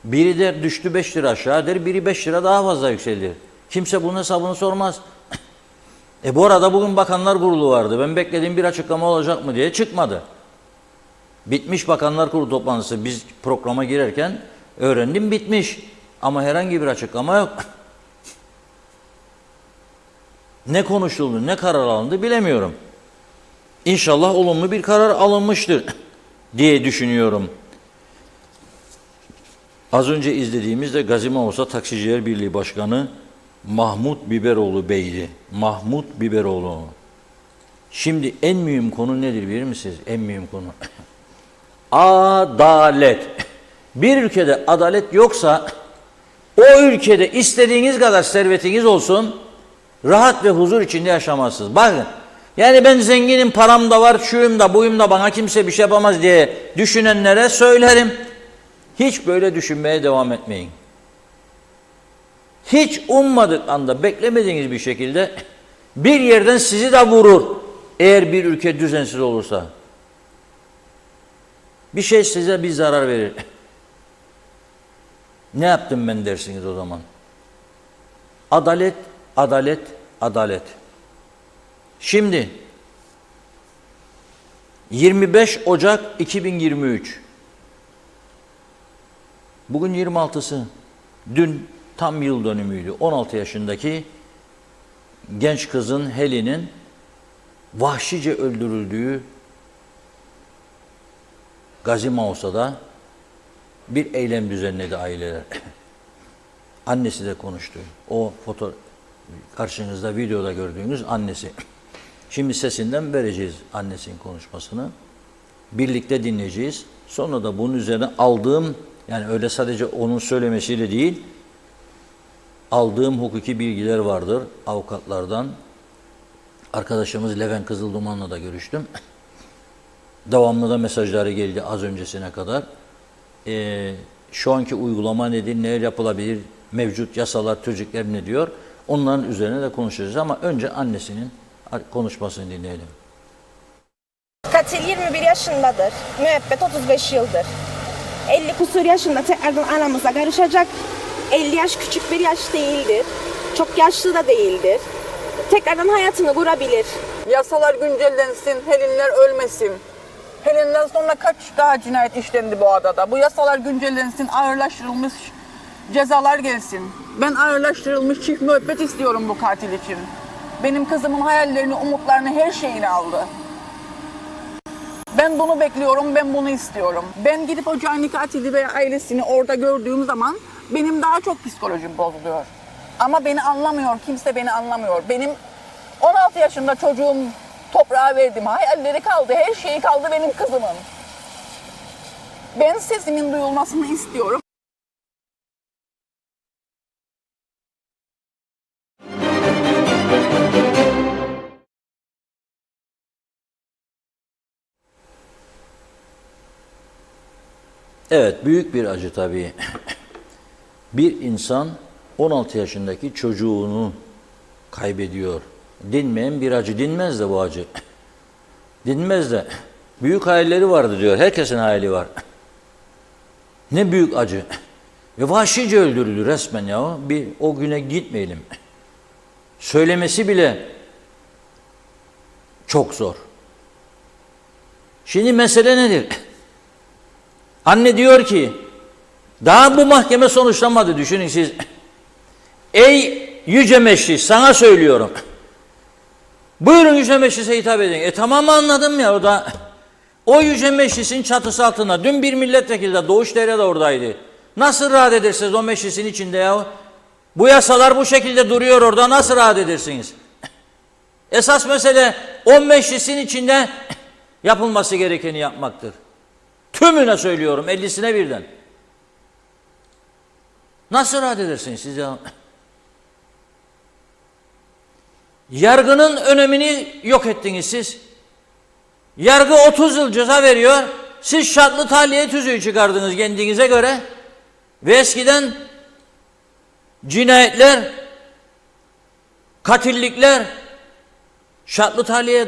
S2: Biri der düştü 5 lira aşağı der, biri 5 lira daha fazla yükseldi. Kimse bunun hesabını sormaz. Bu arada bugün Bakanlar Kurulu vardı. Ben beklediğim bir açıklama olacak mı diye, çıkmadı. Bitmiş Bakanlar Kurulu toplantısı. Biz programa girerken öğrendim, bitmiş. Ama herhangi bir açıklama yok. Ne konuşuldu, ne karar alındı bilemiyorum. İnşallah olumlu bir karar alınmıştır diye düşünüyorum. Az önce izlediğimizde Gazi Mausa Taksiciler Birliği Başkanı Mahmut Biberoğlu Bey'di. Mahmut Biberoğlu. Şimdi en mühim konu nedir bilir misiniz? En mühim konu. Adalet. Bir ülkede adalet yoksa o ülkede istediğiniz kadar servetiniz olsun, rahat ve huzur içinde yaşamazsınız. Bakın, yani ben zenginim, param da var, şuyum da buyum da, bana kimse bir şey yapamaz diye düşünenlere söylerim. Hiç böyle düşünmeye devam etmeyin. hiç ummadık anda, beklemediğiniz bir şekilde bir yerden sizi de vurur. Eğer bir ülke düzensiz olursa. Bir şey size bir zarar verir. Ne yaptım ben dersiniz o zaman? Adalet, adalet, adalet. Şimdi 25 Ocak 2023. Bugün 26'sı. Dün tam yıl dönümüydü. 16 yaşındaki genç kızın Helen'in vahşice öldürüldüğü Gazi Mausa'da bir eylem düzenledi aileler. Annesi de konuştu. O karşınızda videoda gördüğünüz annesi. Şimdi sesinden vereceğiz annesinin konuşmasını. Birlikte dinleyeceğiz. Sonra da bunun üzerine aldığım, yani öyle sadece onun söylemesiyle değil, aldığım hukuki bilgiler vardır avukatlardan. Arkadaşımız Levent Kızılduman'la da görüştüm. Devamlı da mesajları geldi az öncesine kadar. Şu anki uygulama nedir, neler yapılabilir, mevcut yasalar, tüzükler ne diyor? Onların üzerine de konuşacağız ama önce annesinin konuşmasını dinleyelim.
S8: Katil 21 yaşındadır. Müebbet 35 yıldır. 50 kusur yaşında tekrardan aramıza karışacak. 50 yaş küçük bir yaş değildir. Çok yaşlı da değildir. Tekrardan hayatını kurabilir.
S9: Yasalar güncellensin, Helenler ölmesin. Helen'den sonra kaç daha cinayet işlendi bu adada? Bu yasalar güncellensin, ağırlaştırılmış cezalar gelsin. Ben ağırlaştırılmış çift müebbet istiyorum bu katil için. Benim kızımın hayallerini, umutlarını, her şeyini aldı. Ben bunu bekliyorum, ben bunu istiyorum. Ben gidip o cani katili veya ailesini orada gördüğüm zaman benim daha çok psikolojim bozuluyor. Ama beni anlamıyor, kimse beni anlamıyor. Benim 16 yaşında çocuğum toprağa verdim, hayalleri kaldı, her şeyi kaldı benim kızımın. Ben sesimin duyulmasını istiyorum.
S2: Evet, büyük bir acı tabii. Bir insan 16 yaşındaki çocuğunu kaybediyor. Dinmeyen bir acı. Dinmez de bu acı. Dinmez de. Büyük hayalleri vardı diyor. Herkesin hayali var. Ne büyük acı. Ve vahşice öldürüldü resmen ya. Bir o güne gitmeyelim. Söylemesi bile çok zor. Şimdi mesele nedir? Anne diyor ki, daha bu mahkeme sonuçlanmadı, düşünün siz. Ey yüce meclis, sana söylüyorum. Buyurun yüce meclise hitap edin. Tamam anladım ya, o da. O yüce meclisin çatısı altında. Dün bir milletvekili de Doğuş Dere de oradaydı. Nasıl rahat edersiniz o meclisin içinde ya? Bu yasalar bu şekilde duruyor orada, nasıl rahat edersiniz? Esas mesele o meclisin içinde yapılması gerekeni yapmaktır. Tümüne söylüyorum, 50'sine birden. Nasıl rahat edersiniz siz ya? Yargının önemini yok ettiniz siz. Yargı 30 yıl ceza veriyor. Siz şartlı tahliye tüzüğü çıkardınız kendinize göre. Ve eskiden cinayetler, katillikler şartlı tahliyeye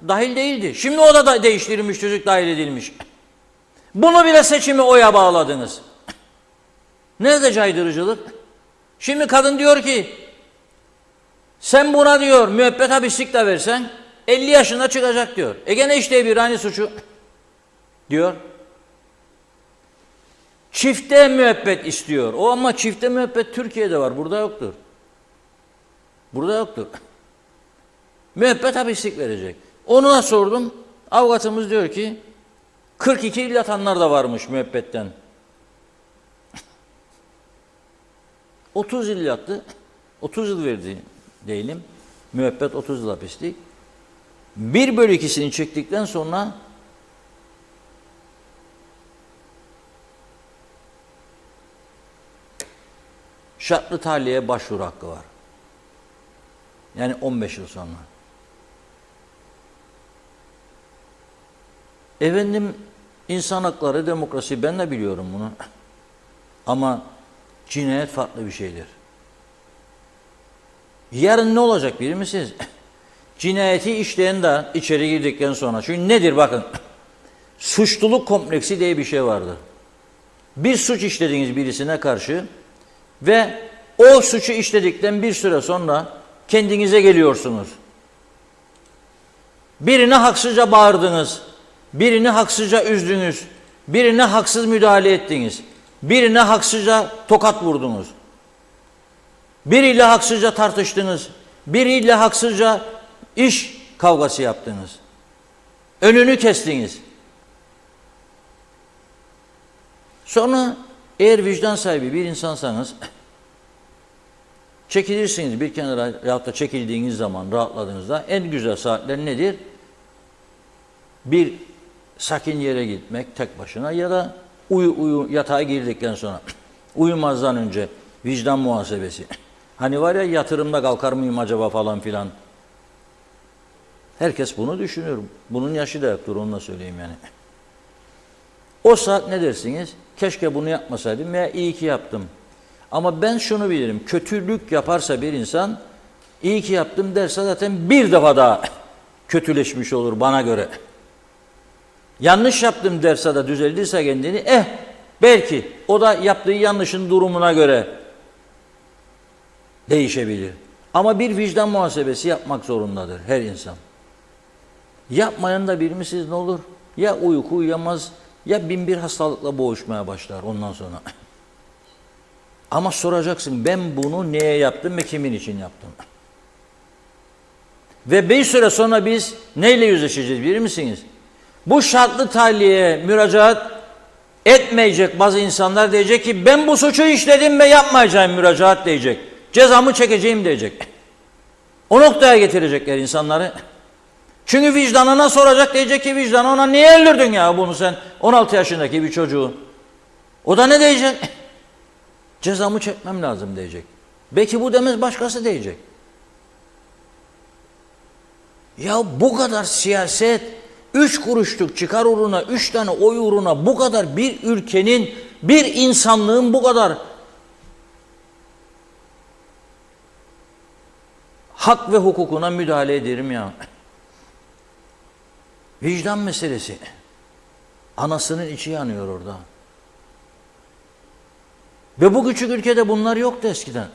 S2: dahil değildi. Şimdi o da değiştirilmiş, tüzük dahil edilmiş. Bunu bile seçimi oya bağladınız. Nerede caydırıcılık? Şimdi kadın diyor ki, sen buna diyor müebbet hapislik de versen 50 yaşında çıkacak diyor. Gene işte bir aynı suçu diyor. Çifte müebbet istiyor. O ama çifte müebbet Türkiye'de var. Burada yoktur. Burada yoktur. Müebbet hapislik verecek. Ona sordum. Avukatımız diyor ki 42 yıl yatanlar da varmış müebbetten. 30 yıl yattı. 30 yıl verdi diyelim. Müebbet 30 yıl hapislik. 1/2'sini çektikten sonra şartlı tahliyeye başvuru hakkı var. Yani 15 yıl sonra. Efendim, insan hakları, demokrasi, ben de biliyorum bunu. Ama cinayet farklı bir şeydir. Yarın ne olacak bilir misiniz? Cinayeti işleyen de içeri girdikten sonra. Çünkü nedir bakın. Suçluluk kompleksi diye bir şey vardır. Bir suç işlediğiniz birisine karşı ve o suçu işledikten bir süre sonra kendinize geliyorsunuz. Birine haksızca bağırdınız, birini haksızca üzdünüz, birine haksız müdahale ettiniz, birine haksızca tokat vurdunuz, biriyle haksızca tartıştınız, biriyle haksızca iş kavgası yaptınız, önünü kestiniz. Sonra eğer vicdan sahibi bir insansanız çekilirsiniz bir kenara yahut da çekildiğiniz zaman rahatladığınızda en güzel saatler nedir? Bir sakin yere gitmek tek başına ya da yatağa girdikten sonra uyumazdan önce vicdan muhasebesi. Hani var ya yatırımda kalkar mıyım acaba falan filan. Herkes bunu düşünüyor. Bunun yaşı da yoktur onu da söyleyeyim yani. O saat ne dersiniz? Keşke bunu yapmasaydım veya iyi ki yaptım. Ama ben şunu bilirim. Kötülük yaparsa bir insan iyi ki yaptım derse zaten bir defa daha kötüleşmiş olur bana göre. Yanlış yaptım derse de düzeldiyse kendini belki o da yaptığı yanlışın durumuna göre değişebilir. Ama bir vicdan muhasebesi yapmak zorundadır her insan. Yapmayan da bilmişsiniz ne olur? Ya uyku uyuyamaz ya bin bir hastalıkla boğuşmaya başlar ondan sonra. Ama soracaksın ben bunu neye yaptım ve kimin için yaptım? Ve bir süre sonra biz neyle yüzleşeceğiz bilir misiniz? Bu şartlı tahliyeye müracaat etmeyecek bazı insanlar diyecek ki ben bu suçu işledim ve yapmayacağım müracaat diyecek. Cezamı çekeceğim diyecek. O noktaya getirecekler insanları. Çünkü vicdanına soracak diyecek ki vicdan ona niye öldürdün ya bunu sen 16 yaşındaki bir çocuğu. O da ne diyecek? Cezamı çekmem lazım diyecek. Belki bu demez başkası diyecek. Ya bu kadar siyaset, 3 kuruşluk çıkar uğruna, 3 tane oy uğruna bu kadar bir ülkenin, bir insanlığın bu kadar hak ve hukukuna müdahale ederim ya. Vicdan meselesi. Anasının içi yanıyor orada. Ve bu küçük ülkede bunlar yoktu eskiden.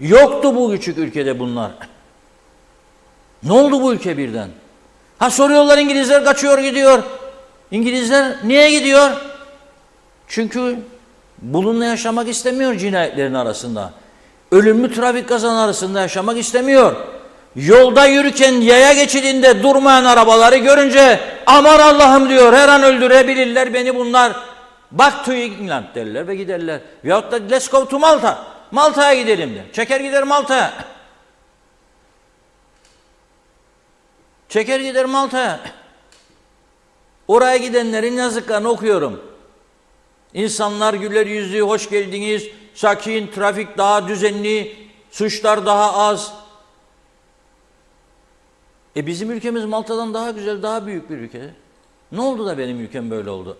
S2: Yoktu bu küçük ülkede bunlar. Ne oldu bu ülke birden? Ha soruyorlar İngilizler kaçıyor gidiyor. İngilizler niye gidiyor? Çünkü bununla yaşamak istemiyor cinayetlerin arasında. Ölümlü trafik kazanı arasında yaşamak istemiyor. Yolda yürürken yaya geçidinde durmayan arabaları görünce aman Allah'ım diyor her an öldürebilirler beni bunlar. Back to England derler ve giderler. Veyahut da let's go to Malta. Malta'ya gidelim der. Çeker gider Malta'ya. Çeker gider Malta'ya. Oraya gidenlerin yazıklarını okuyorum. İnsanlar güler yüzlü, hoş geldiniz, sakin, trafik daha düzenli, suçlar daha az. Bizim ülkemiz Malta'dan daha güzel, daha büyük bir ülke. Ne oldu da benim ülkem böyle oldu?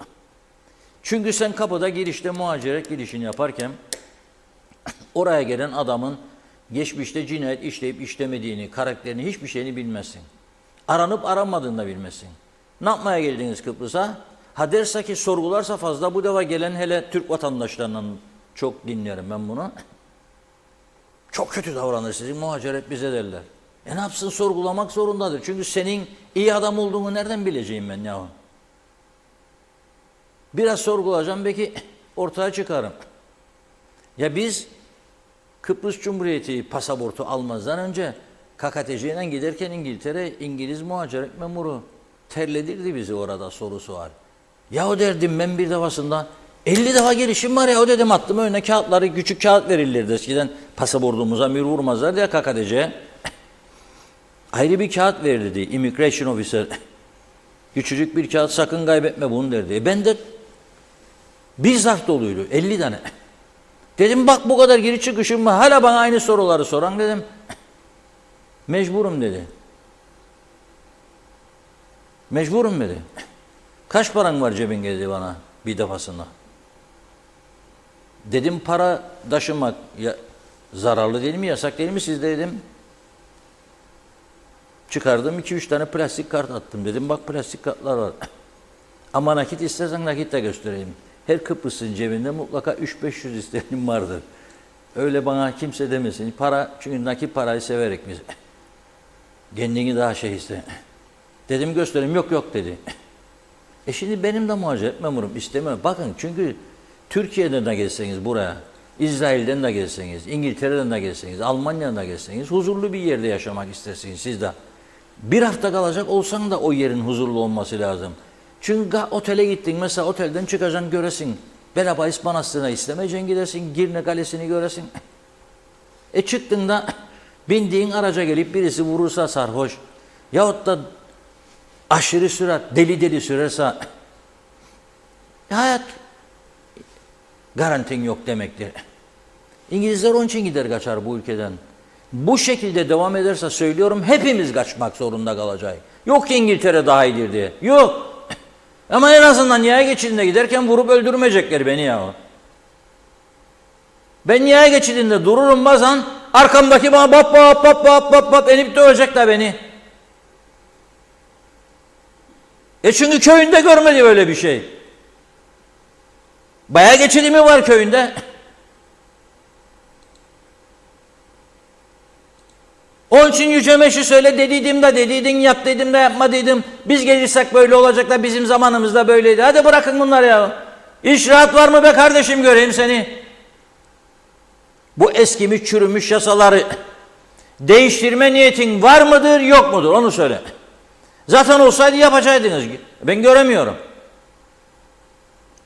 S2: Çünkü sen kapıda girişte muhaciret girişini yaparken oraya gelen adamın geçmişte cinayet işleyip işlemediğini, karakterini, hiçbir şeyini bilmezsin. Aranıp aranmadığını da bilmezsin. Ne yapmaya geldiniz Kıbrıs'a? Ha derse ki sorgularsa fazla bu defa gelen hele Türk vatandaşlarından çok dinlerim ben bunu. Çok kötü davranır sizin muhaciret bize derler. Ne yapsın sorgulamak zorundadır. Çünkü senin iyi adam olduğunu nereden bileceğim ben yahu? Biraz sorgulayacağım belki ortaya çıkarım. Ya biz Kıbrıs Cumhuriyeti pasaportu almazdan önce KKTC ile giderken İngiltere İngiliz muhaciret memuru terledirdi bizi orada sorusu var. Yahu derdim ben bir defasında 50 defa girişim var ya o dedim attım önüne kağıtları küçük kağıt verirlerdi eskiden pasaportumuza mühür vurmazlar diye KKTC. Ayrı bir kağıt verirdi immigration officer. Küçücük bir kağıt sakın kaybetme bunu derdi. Ben de bir zarf doluydu 50 tane. Dedim bak bu kadar giri çıkışım var hala bana aynı soruları soran dedim. Mecburum dedi. Mecburum dedi. Kaç paran var cebinde dedi bana bir defasında. Dedim para taşımak Zararlı değil mi, yasak değil mi sizde dedim. Çıkardım 2-3 tane plastik kart attım. Dedim bak plastik kartlar var. Ama nakit istersen nakit de göstereyim. Her Kıbrıs'ın cebinde mutlaka 300-500 isteğim vardır. Öyle bana kimse demesin. Para, çünkü nakit parayı severek biz. Kendini daha şey iste. Dedim göstereyim, yok yok dedi. Şimdi benim de muhaceret memurum istemiyor. Bakın çünkü Türkiye'den de gelseniz buraya, İsrail'den de gelseniz, İngiltere'den de gelseniz, Almanya'dan da gelseniz huzurlu bir yerde yaşamak istersiniz siz de. Bir hafta kalacak olsan da o yerin huzurlu olması lazım. Çünkü otele gittin mesela otelden çıkacaksın göresin. Belabais Manastırı'na istemeyeceksin gidersin, Girne Kalesi'ni göresin. Çıktın da bindiğin araca gelip birisi vurursa sarhoş yahut da aşırı sürat, deli sürerse hayat garantin yok demektir. İngilizler onun için gider kaçar bu ülkeden. Bu şekilde devam ederse söylüyorum hepimiz kaçmak zorunda kalacağız. Yok ki İngiltere daha iyidir diye. Yok. Ama en azından yaya geçidinde giderken vurup öldürmeyecekler beni ya. Ben yaya geçidinde dururum bazen arkamdaki bana bap enip dövecekler beni. Çünkü köyünde görmedi böyle bir şey. Bayağı geçidi mi var köyünde? Onun için Yüce Meşri söyle dediydim de dediydin, yap dedim de yapma dedim. Biz gelirsek böyle olacak da bizim zamanımızda böyleydi. Hadi bırakın bunları ya. İş rahat var mı be kardeşim göreyim seni. Bu eskimiş çürümüş yasaları değiştirme niyetin var mıdır yok mudur onu söyle. Zaten olsaydı yapacaktınız. Ben göremiyorum.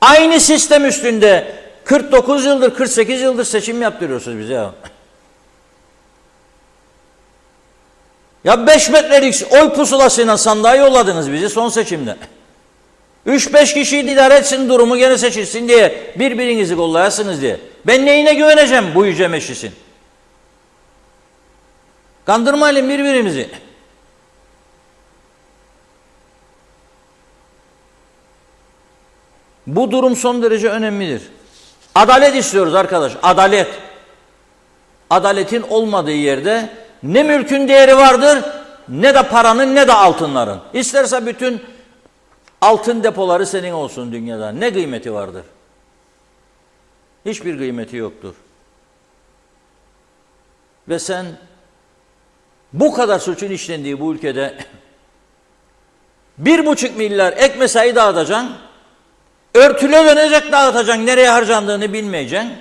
S2: Aynı sistem üstünde 49 yıldır 48 yıldır seçim yaptırıyorsunuz bize ya. Ya 5 metrelik oy pusulasıyla sandığa yolladınız bizi son seçimde. 3-5 kişiyi idare etsin durumu gene seçilsin diye birbirinizi kollayasınız diye. Ben neyine güveneceğim bu Yüce Meşris'in? Kandırmayalım birbirimizi. Bu durum son derece önemlidir. Adalet istiyoruz arkadaş, adalet. Adaletin olmadığı yerde ne mülkün değeri vardır, ne de paranın, ne de altınların. İsterse bütün altın depoları senin olsun dünyada. Ne kıymeti vardır? Hiçbir kıymeti yoktur. Ve sen bu kadar suçun işlendiği bu ülkede 1,5 milyar ek mesai dağıtacaksın, örtüle dönecek dağıtacaksın, nereye harcandığını bilmeyeceksin.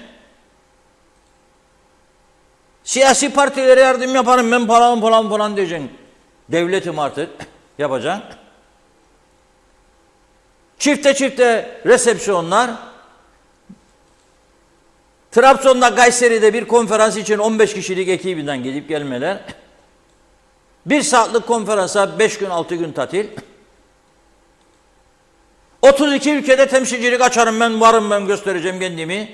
S2: Siyasi partilere yardım yaparım ben falan diyeceksin. Devletim artık yapacaksın. Çifte resepsiyonlar. Trabzon'da Kayseri'de bir konferans için 15 kişilik ekibinden gidip gelmeler. 1 saatlik konferansa 5 gün 6 gün tatil. 32 ülkede temsilcilik açarım ben, varım ben, göstereceğim kendimi.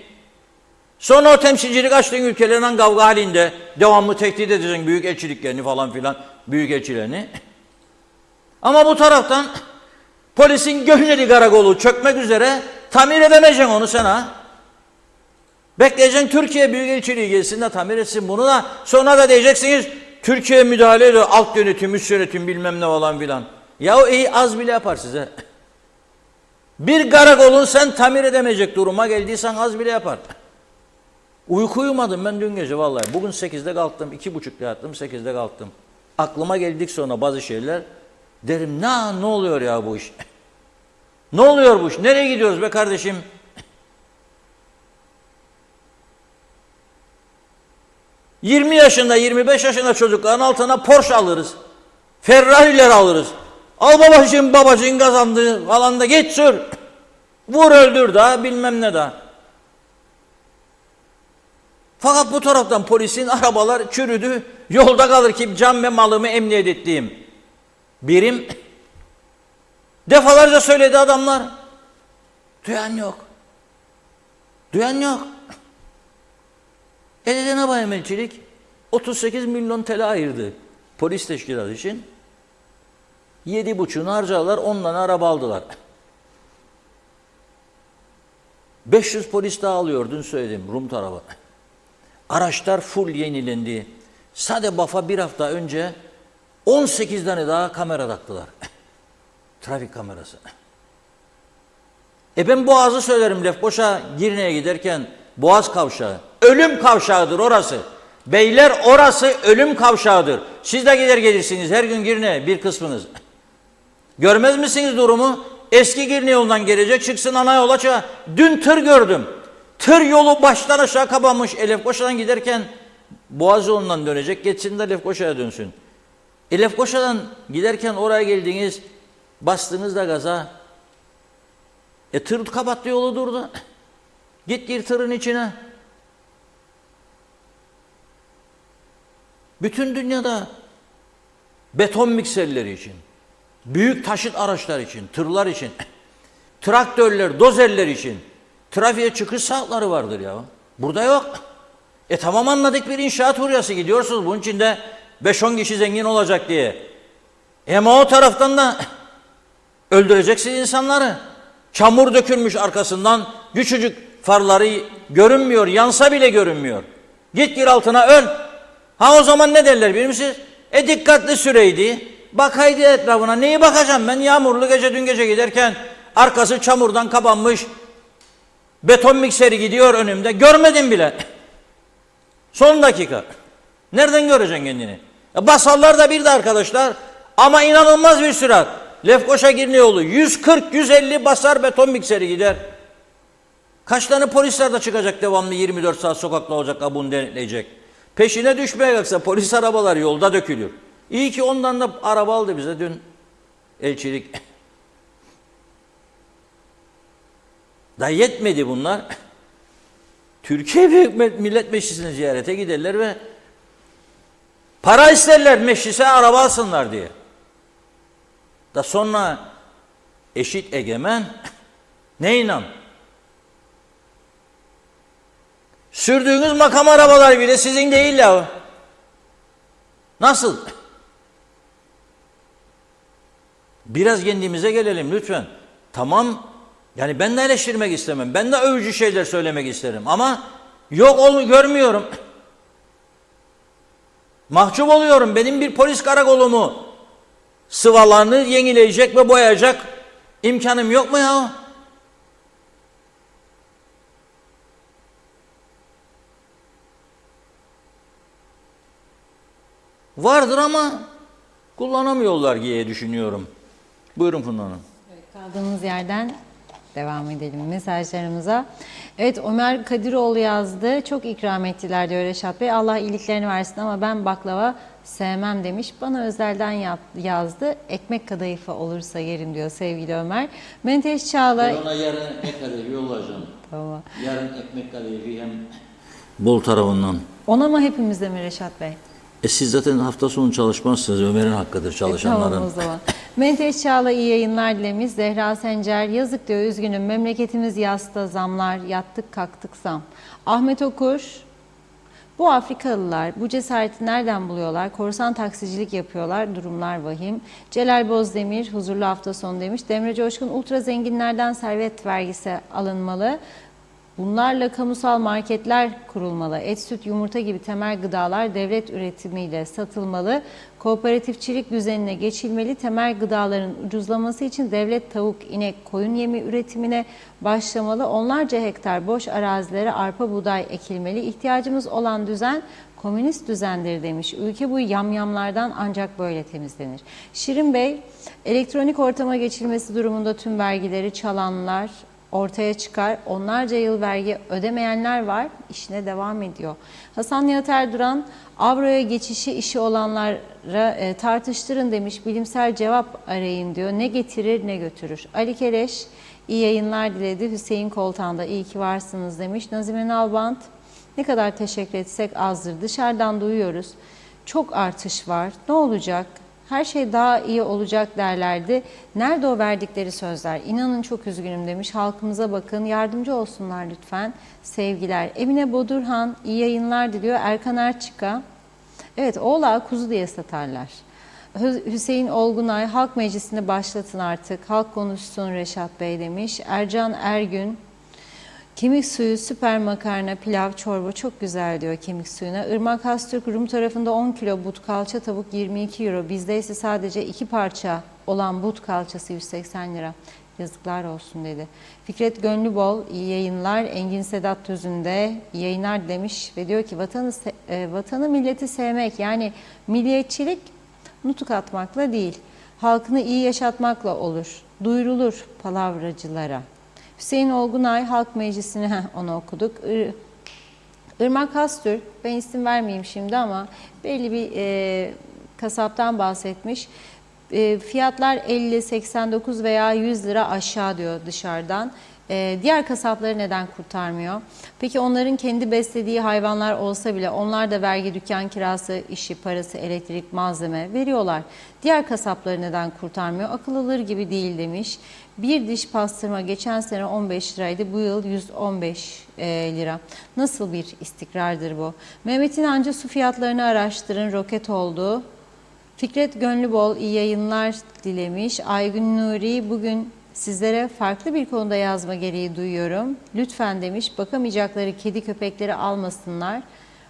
S2: Sonra o temsilcilik açtığın ülkelerden kavga halinde devamlı tehdit edeceksin büyük elçiliklerini falan filan, büyük elçilerini. Ama bu taraftan polisin Göhneli karakolu çökmek üzere tamir edemeyeceksin onu sen ha. Bekleyeceksin Türkiye Büyükelçiliği gelsin de tamir etsin bunu da, sonra da diyeceksiniz Türkiye müdahale ediyor, alt yönetim, üst yönetim bilmem ne falan filan. Ya o iyi az bile yapar size. Bir karakolun sen tamir edemeyecek duruma geldiysen az bile yapar. Uyku uyumadım ben dün gece vallahi. Bugün 8'de kalktım, 2.30'da yattım, 8'de kalktım. Aklıma geldik sonra bazı şeyler. Derim ne oluyor ya bu iş? Ne oluyor bu iş? Nereye gidiyoruz be kardeşim? ...20 yaşında, 25 yaşında çocukların altına Porsche alırız. Ferrari'ler alırız. Al babacığın kazandığı falan da git sür. Vur öldür da bilmem ne da. Fakat bu taraftan polisin arabalar çürüdü. Yolda kalır ki can ve malımı emniyet ettiğim birim. Defalarca söyledi adamlar. Duyan yok. Duyan yok. Elden hava emelçilik 38 milyon TL ayırdı polis teşkilatı için. 7,5'unu harcadılar, ondan araba aldılar. 500 polis daha alıyor, dün söyledim Rum tarafı. Araçlar full yenilendi. Sade Baf'a bir hafta önce 18 tane daha kamera taktılar. Trafik kamerası. Ben Boğaz'ı söylerim, Lefkoşa Girne'ye giderken Boğaz kavşağı. Ölüm kavşağıdır orası. Beyler, orası ölüm kavşağıdır. Siz de gider gelirsiniz her gün Girne'ye, bir kısmınız. Görmez misiniz durumu? Eski Girne yolundan gelecek, çıksın ana yola çıkar. Dün tır gördüm. Tır yolu baştan aşağı kapanmış. Lefkoşa'dan giderken Boğaz yolundan dönecek, geçsin de Lefkoşa'ya dönsün. Lefkoşa'dan giderken oraya geldiniz, bastınız da gaza. Tır kapattı, yolu durdu. Git gir tırın içine. Bütün dünyada beton mikserleri için, büyük taşıt araçlar için, tırlar için, traktörler, dozerler için trafiğe çıkış saatleri vardır ya. Burada yok. Tamam, anladık, bir inşaat furyası, gidiyorsunuz bunun içinde 5-10 kişi zengin olacak diye. Ama o taraftan da öldüreceksiniz insanları. Çamur dökülmüş arkasından, küçücük farları görünmüyor, yansa bile görünmüyor. Git gir altına, öl. O zaman ne derler bilir misiniz? Dikkatli süreydi, bakaydı etrafına. Neyi bakacağım ben? Yağmurlu gece, dün gece giderken arkası çamurdan kapanmış, beton mikseri gidiyor önümde, görmedim bile. Son dakika. Nereden göreceksin kendini? Basarlar da bir de arkadaşlar, ama inanılmaz bir sürat. Lefkoşa Girne yolu 140-150 basar, beton mikseri gider. Kaç tane polisler de çıkacak devamlı, 24 saat sokakta olacak, bunu denetleyecek. Peşine düşmeye kalksa polis arabalar yolda dökülür. İyi ki ondan da araba aldı bize dün elçilik. Da yetmedi bunlar. Türkiye Büyük Millet Meclisi'ne ziyarete giderler ve para isterler meclise araba alsınlar diye. Da sonra eşit egemen ne inan? Sürdüğünüz makam arabalar bile sizin değil ya. Nasıl? Biraz kendimize gelelim lütfen. Tamam, yani ben de eleştirmek istemem. Ben de övücü şeyler söylemek isterim. Ama yok, görmüyorum. Mahcup oluyorum. Benim bir polis karakolumu sıvalarını yenileyecek ve boyayacak imkanım yok mu ya? Vardır ama kullanamıyorlar diye düşünüyorum. Buyurun Funda Hanım.
S1: Kaldığımız yerden devam edelim mesajlarımıza. Evet, Ömer Kadiroğlu yazdı. Çok ikram ettiler diyor Reşat Bey. Allah iyiliklerini versin ama ben baklava sevmem demiş. Bana özelden yazdı. Ekmek kadayıfı olursa yerim diyor sevgili Ömer. Menteş Çağla...
S2: Ben ona yarın ekmek kadayıfı yollayacağım.
S1: Tamam.
S2: Yarın ekmek kadayıfı hem bol tarafından.
S1: Ona mı hepimizde mi Reşat Bey?
S2: Siz zaten hafta sonu çalışmazsınız. Ömer'in hakkıdır çalışanların.
S1: Tamam o zaman. Menteş Çağla iyi yayınlar dilemiş. Zehra Sencer yazık diyor, üzgünüm. Memleketimiz yasta, zamlar, yattık kalktık zam. Ahmet Okur, bu Afrikalılar bu cesareti nereden buluyorlar? Korsan taksicilik yapıyorlar, durumlar vahim. Celal Bozdemir huzurlu hafta sonu demiş. Demre Coşkun, ultra zenginlerden servet vergisi alınmalı. Bunlarla kamusal marketler kurulmalı. Et, süt, yumurta gibi temel gıdalar devlet üretimiyle satılmalı. Kooperatifçilik düzenine geçilmeli. Temel gıdaların ucuzlaması için devlet tavuk, inek, koyun yemi üretimine başlamalı. Onlarca hektar boş arazilere arpa, buğday ekilmeli. İhtiyacımız olan düzen komünist düzendir demiş. Ülke bu yamyamlardan ancak böyle temizlenir. Şirin Bey, elektronik ortama geçilmesi durumunda tüm vergileri çalanlar ortaya çıkar. Onlarca yıl vergi ödemeyenler var. İşine devam ediyor. Hasan Nihat Erduran, avroya geçişi işi olanlara tartıştırın demiş. Bilimsel cevap arayın diyor. Ne getirir ne götürür. Ali Keleş iyi yayınlar diledi. Hüseyin Koltan'da iyi ki varsınız demiş. Nazime Nalbant, ne kadar teşekkür etsek azdır. Dışarıdan duyuyoruz. Çok artış var. Ne olacak? Her şey daha iyi olacak derlerdi. Nerede o verdikleri sözler? İnanın çok üzgünüm demiş. Halkımıza bakın, yardımcı olsunlar lütfen. Sevgiler. Emine Bodurhan iyi yayınlar diliyor. Erkan Erçika, evet, oğlağı kuzu diye satarlar. Hüseyin Olgunay, Halk Meclisi'ni başlatın artık. Halk konuşsun Reşat Bey demiş. Ercan Ergün, Kemik suyu, süper makarna, pilav, çorba çok güzel diyor kemik suyuna. Irmak Hastürk, Rum tarafında 10 kilo but kalça tavuk 22 euro. Bizde ise sadece 2 parça olan but kalçası 180 lira. Yazıklar olsun dedi. Fikret Gönlübol, iyi yayınlar. Engin Sedat Tözün de iyi yayınlar demiş ve diyor ki vatanı milleti sevmek, yani milliyetçilik nutuk atmakla değil, halkını iyi yaşatmakla olur. Duyurulur palavracılara. Hüseyin Olgunay, Halk Meclisi'ni onu okuduk. Irmak Hastürk, ben isim vermeyeyim şimdi ama belli bir kasaptan bahsetmiş. Fiyatlar 50, 89 veya 100 lira aşağı diyor dışarıdan. Diğer kasapları neden kurtarmıyor? Peki onların kendi beslediği hayvanlar olsa bile onlar da vergi, dükkan kirası, işi, parası, elektrik, malzeme veriyorlar. Diğer kasapları neden kurtarmıyor? Akıl alır gibi değil demiş. Bir diş pastırma geçen sene 15 liraydı, bu yıl 115 lira. Nasıl bir istikrardır bu? Mehmet İnancı, su fiyatlarını araştırın, roket oldu. Fikret Gönlübol iyi yayınlar dilemiş. Aygün Nuri, bugün sizlere farklı bir konuda yazma gereği duyuyorum. Lütfen demiş, bakamayacakları kedi köpekleri almasınlar.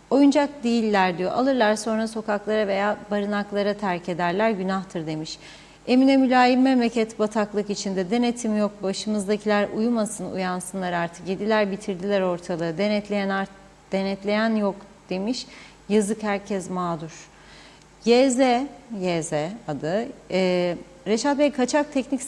S1: Oyuncak değiller diyor. Alırlar sonra sokaklara veya barınaklara terk ederler. Günahtır demiş. Emine Mülayim, memleket bataklık içinde, denetim yok. Başımızdakiler uyumasın, uyansınlar artık. Yediler bitirdiler ortalığı. Denetleyen yok demiş. Yazık, herkes mağdur. YZ adı. Reşat Bey, kaçak teknik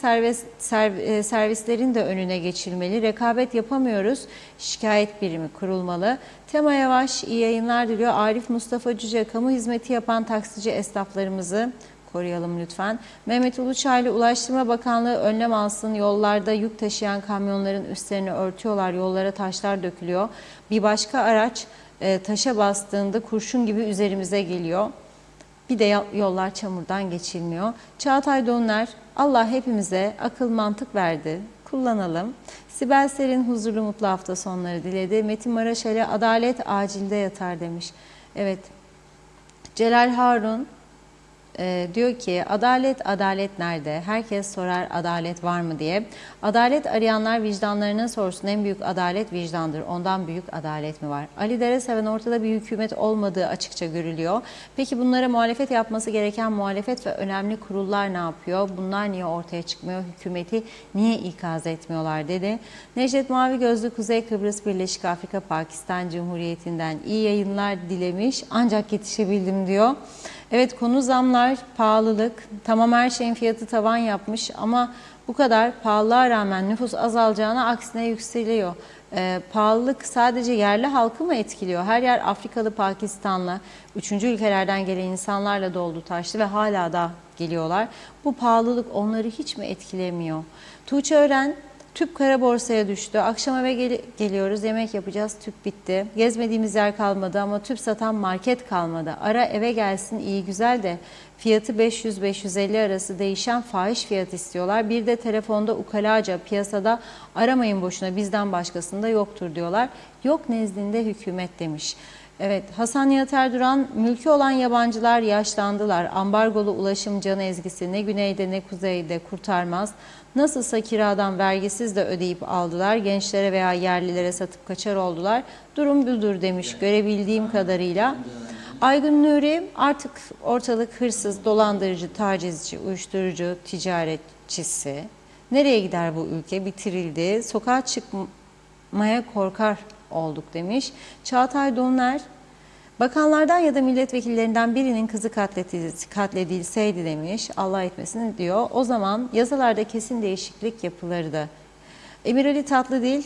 S1: servislerin de önüne geçilmeli. Rekabet yapamıyoruz. Şikayet birimi kurulmalı. Tema Yavaş, iyi yayınlar diliyor. Arif Mustafa Cüce, kamu hizmeti yapan taksici esnaflarımızı koruyalım lütfen. Mehmet Uluçaylı, Ulaştırma Bakanlığı önlem alsın. Yollarda yük taşıyan kamyonların üstlerini örtüyorlar. Yollara taşlar dökülüyor. Bir başka araç taşa bastığında kurşun gibi üzerimize geliyor. Bir de yollar çamurdan geçilmiyor. Çağatay Donlar, Allah hepimize akıl mantık verdi. Kullanalım. Sibel Serin, huzurlu mutlu hafta sonları diledi. Metin Maraşali, adalet acilde yatar demiş. Evet. Celal Harun diyor ki adalet nerede? Herkes sorar adalet var mı diye. Adalet arayanlar vicdanlarına sorsun. En büyük adalet vicdandır. Ondan büyük adalet mi var? Ali Dereseven, ortada bir hükümet olmadığı açıkça görülüyor. Peki bunlara muhalefet yapması gereken muhalefet ve önemli kurullar ne yapıyor? Bunlar niye ortaya çıkmıyor? Hükümeti niye ikaz etmiyorlar dedi. Necdet Mavi Gözlü, Kuzey Kıbrıs Birleşik Afrika Pakistan Cumhuriyeti'nden iyi yayınlar dilemiş. Ancak yetişebildim diyor. Evet, konu zamlar, pahalılık, tamam her şeyin fiyatı tavan yapmış ama bu kadar pahalılığa rağmen nüfus azalacağına aksine yükseliyor. Pahalılık sadece yerli halkı mı etkiliyor? Her yer Afrikalı, Pakistanlı, üçüncü ülkelerden gelen insanlarla doldu taştı ve hala da geliyorlar. Bu pahalılık onları hiç mi etkilemiyor? Tuğçe Ören, tüp kara borsaya düştü. Akşam eve geliyoruz, yemek yapacağız, tüp bitti. Gezmediğimiz yer kalmadı ama tüp satan market kalmadı. Ara eve gelsin iyi güzel de fiyatı 500-550 arası değişen fahiş fiyat istiyorlar. Bir de telefonda ukalaca piyasada aramayın boşuna, bizden başkasında yoktur diyorlar. Yok nezdinde hükümet demiş. Evet, Hasan Nihat Erduran, mülkü olan yabancılar yaşlandılar. Ambargolu ulaşım can ezgisi ne güneyde ne kuzeyde kurtarmaz. Nasılsa kiradan vergisiz de ödeyip aldılar. Gençlere veya yerlilere satıp kaçar oldular. Durum budur demiş görebildiğim kadarıyla. Aygün Nuri, artık ortalık hırsız, dolandırıcı, tacizci, uyuşturucu, ticaretçisi. Nereye gider bu ülke? Bitirildi. Sokağa çıkmaya korkar olduk demiş. Çağatay Donlar, bakanlardan ya da milletvekillerinden birinin kızı katledilseydi demiş. Allah etmesin diyor. O zaman yasalarda kesin değişiklik yapılırdı. Emir Ali Tatlıdil,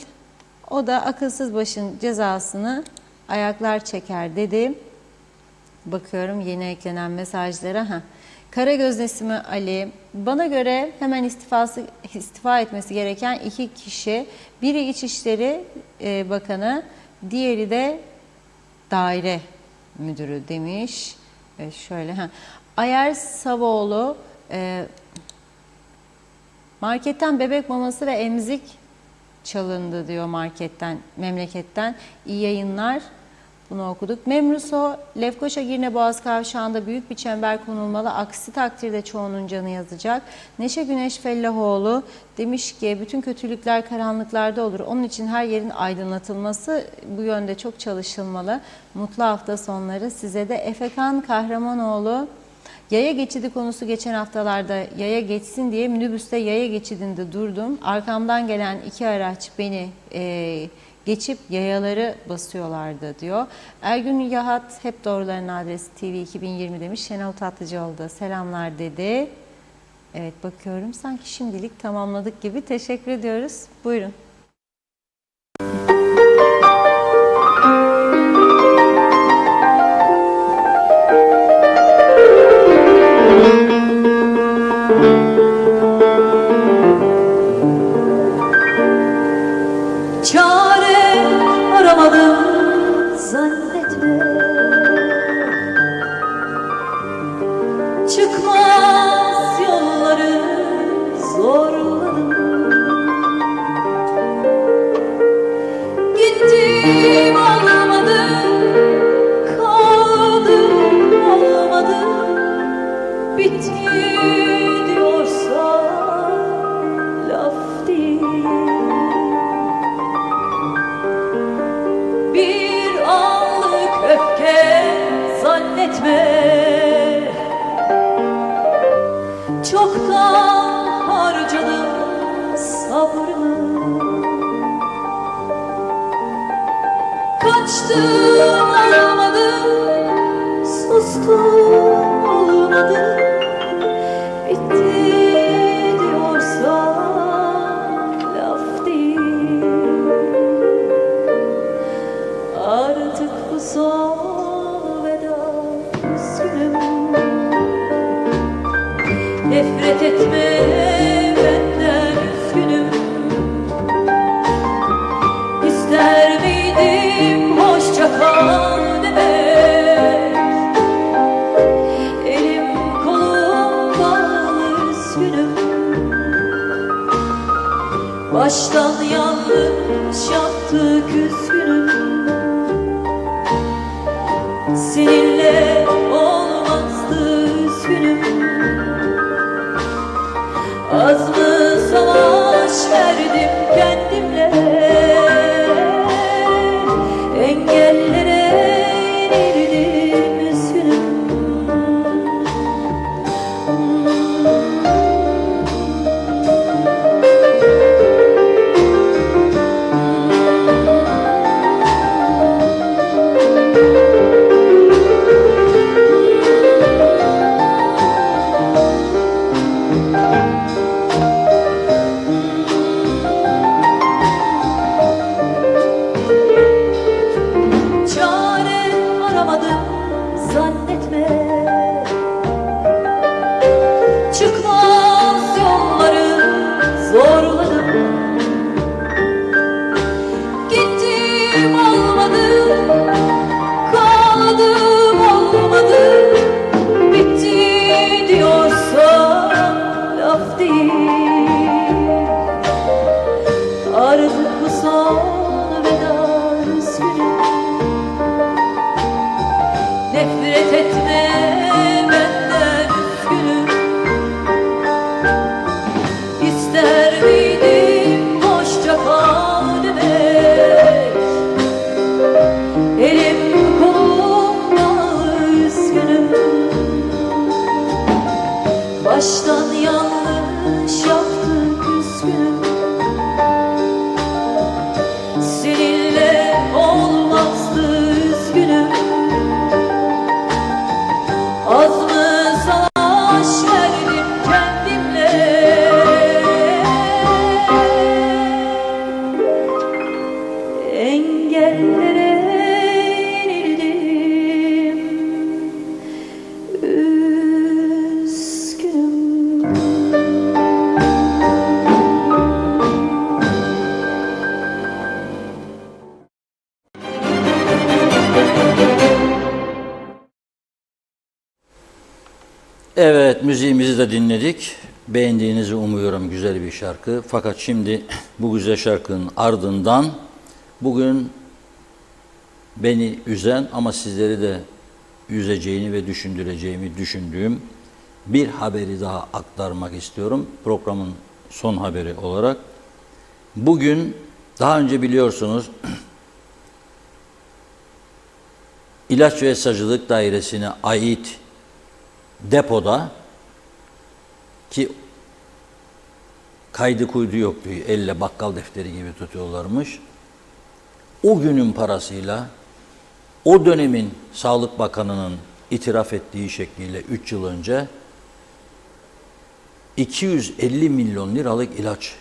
S1: o da akılsız başın cezasını ayaklar çeker dedi. Bakıyorum yeni eklenen mesajlara. Karagöz Nesimi Ali, bana göre hemen istifa etmesi gereken iki kişi. Biri İçişleri Bakanı, diğeri de daire müdürü demiş. Şöyle Ayer Savoğlu, marketten bebek maması ve emzik çalındı diyor memleketten. İyi yayınlar. Bunu okuduk. Memruso, Lefkoşa Girne Boğaz Kavşağı'nda büyük bir çember konulmalı. Aksi takdirde çoğunun canı yazacak. Neşe Güneş Fellahoğlu demiş ki bütün kötülükler karanlıklarda olur. Onun için her yerin aydınlatılması bu yönde çok çalışılmalı. Mutlu hafta sonları size de. Efekan Kahramanoğlu, yaya geçidi konusu geçen haftalarda yaya geçsin diye minibüste yaya geçidinde durdum. Arkamdan gelen iki araç beni geçip yayaları basıyorlardı diyor. Ergün Yahat hep doğruların adresi TV 2020 demiş. Şenol Tatlıcıoğlu da selamlar dedi. Evet bakıyorum sanki şimdilik tamamladık gibi. Teşekkür ediyoruz. Buyurun.
S10: Çare aramadım zannetme, çıkmaz yolları zorladım. Gittim olmadı, kaldım olmadı, bitti diyorsa laf değil. Bir anlık öfke zannetme, çoktan harcadım sabrımı. Kaçtım olmadı, sustum olmadı, bitti diyorsa laf değil. Artık bu son veda, üzgünüm. Nefret etme benden, üzgünüm. İster miydim hoşça kal demek? Elim kolum bağlı, üzgünüm. Baştan yanlış yaptık, üzgünüm. Seninle olmazdı, üzgünüm. Az mı savaş verdim kendimle, engellere yenildim, üzgünüm. Çare aramadım zannetme, çıkmaz yolları zorladım. Gittim olmadı, kaldım olmadı, bitti diyorsa laf değil. Artık bu son veda, üzgünüm. Nefret etme benden, üzgünüm. İster miydim hoşça kal demek? Elim kolum bağlı, üzgünüm. Baştan yanlış yaptık, üzgünüm. Seninle olmazdı, üzgünüm. Az mı savaş verdim kendimle, engellere yenildim, üzgünüm.
S2: Evet, müziğimizi de dinledik. Beğendiğinizi umuyorum, güzel bir şarkı. Fakat şimdi bu güzel şarkının ardından bugün beni üzen ama sizleri de üzeceğini ve düşündüreceğimi düşündüğüm bir haberi daha aktarmak istiyorum. Programın son haberi olarak. Bugün daha önce biliyorsunuz İlaç ve Eczacılık Dairesi'ne ait depoda ki kaydı kuydu yoktu, elle bakkal defteri gibi tutuyorlarmış. O günün parasıyla o dönemin Sağlık Bakanı'nın itiraf ettiği şekliyle 3 yıl önce 250 milyon liralık ilaç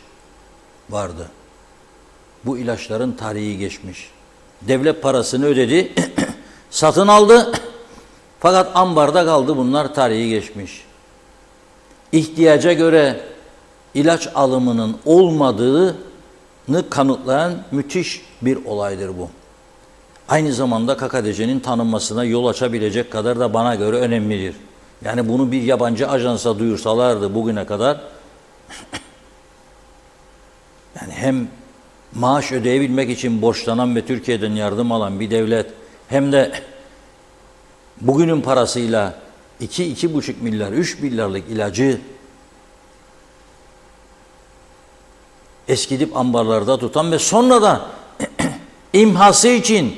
S2: vardı. Bu ilaçların tarihi geçmiş. Devlet parasını ödedi, satın aldı fakat ambarda kaldı, bunlar tarihi geçmiş. İhtiyaca göre ilaç alımının olmadığını kanıtlayan müthiş bir olaydır bu. Aynı zamanda KKTC'nin tanınmasına yol açabilecek kadar da bana göre önemlidir. Yani bunu bir yabancı ajansa duyursalardı bugüne kadar yani hem maaş ödeyebilmek için borçlanan ve Türkiye'den yardım alan bir devlet hem de bugünün parasıyla 2-2,5 milyar, 3 milyarlık ilacı eskidip ambarlarda tutan ve sonra da imhası için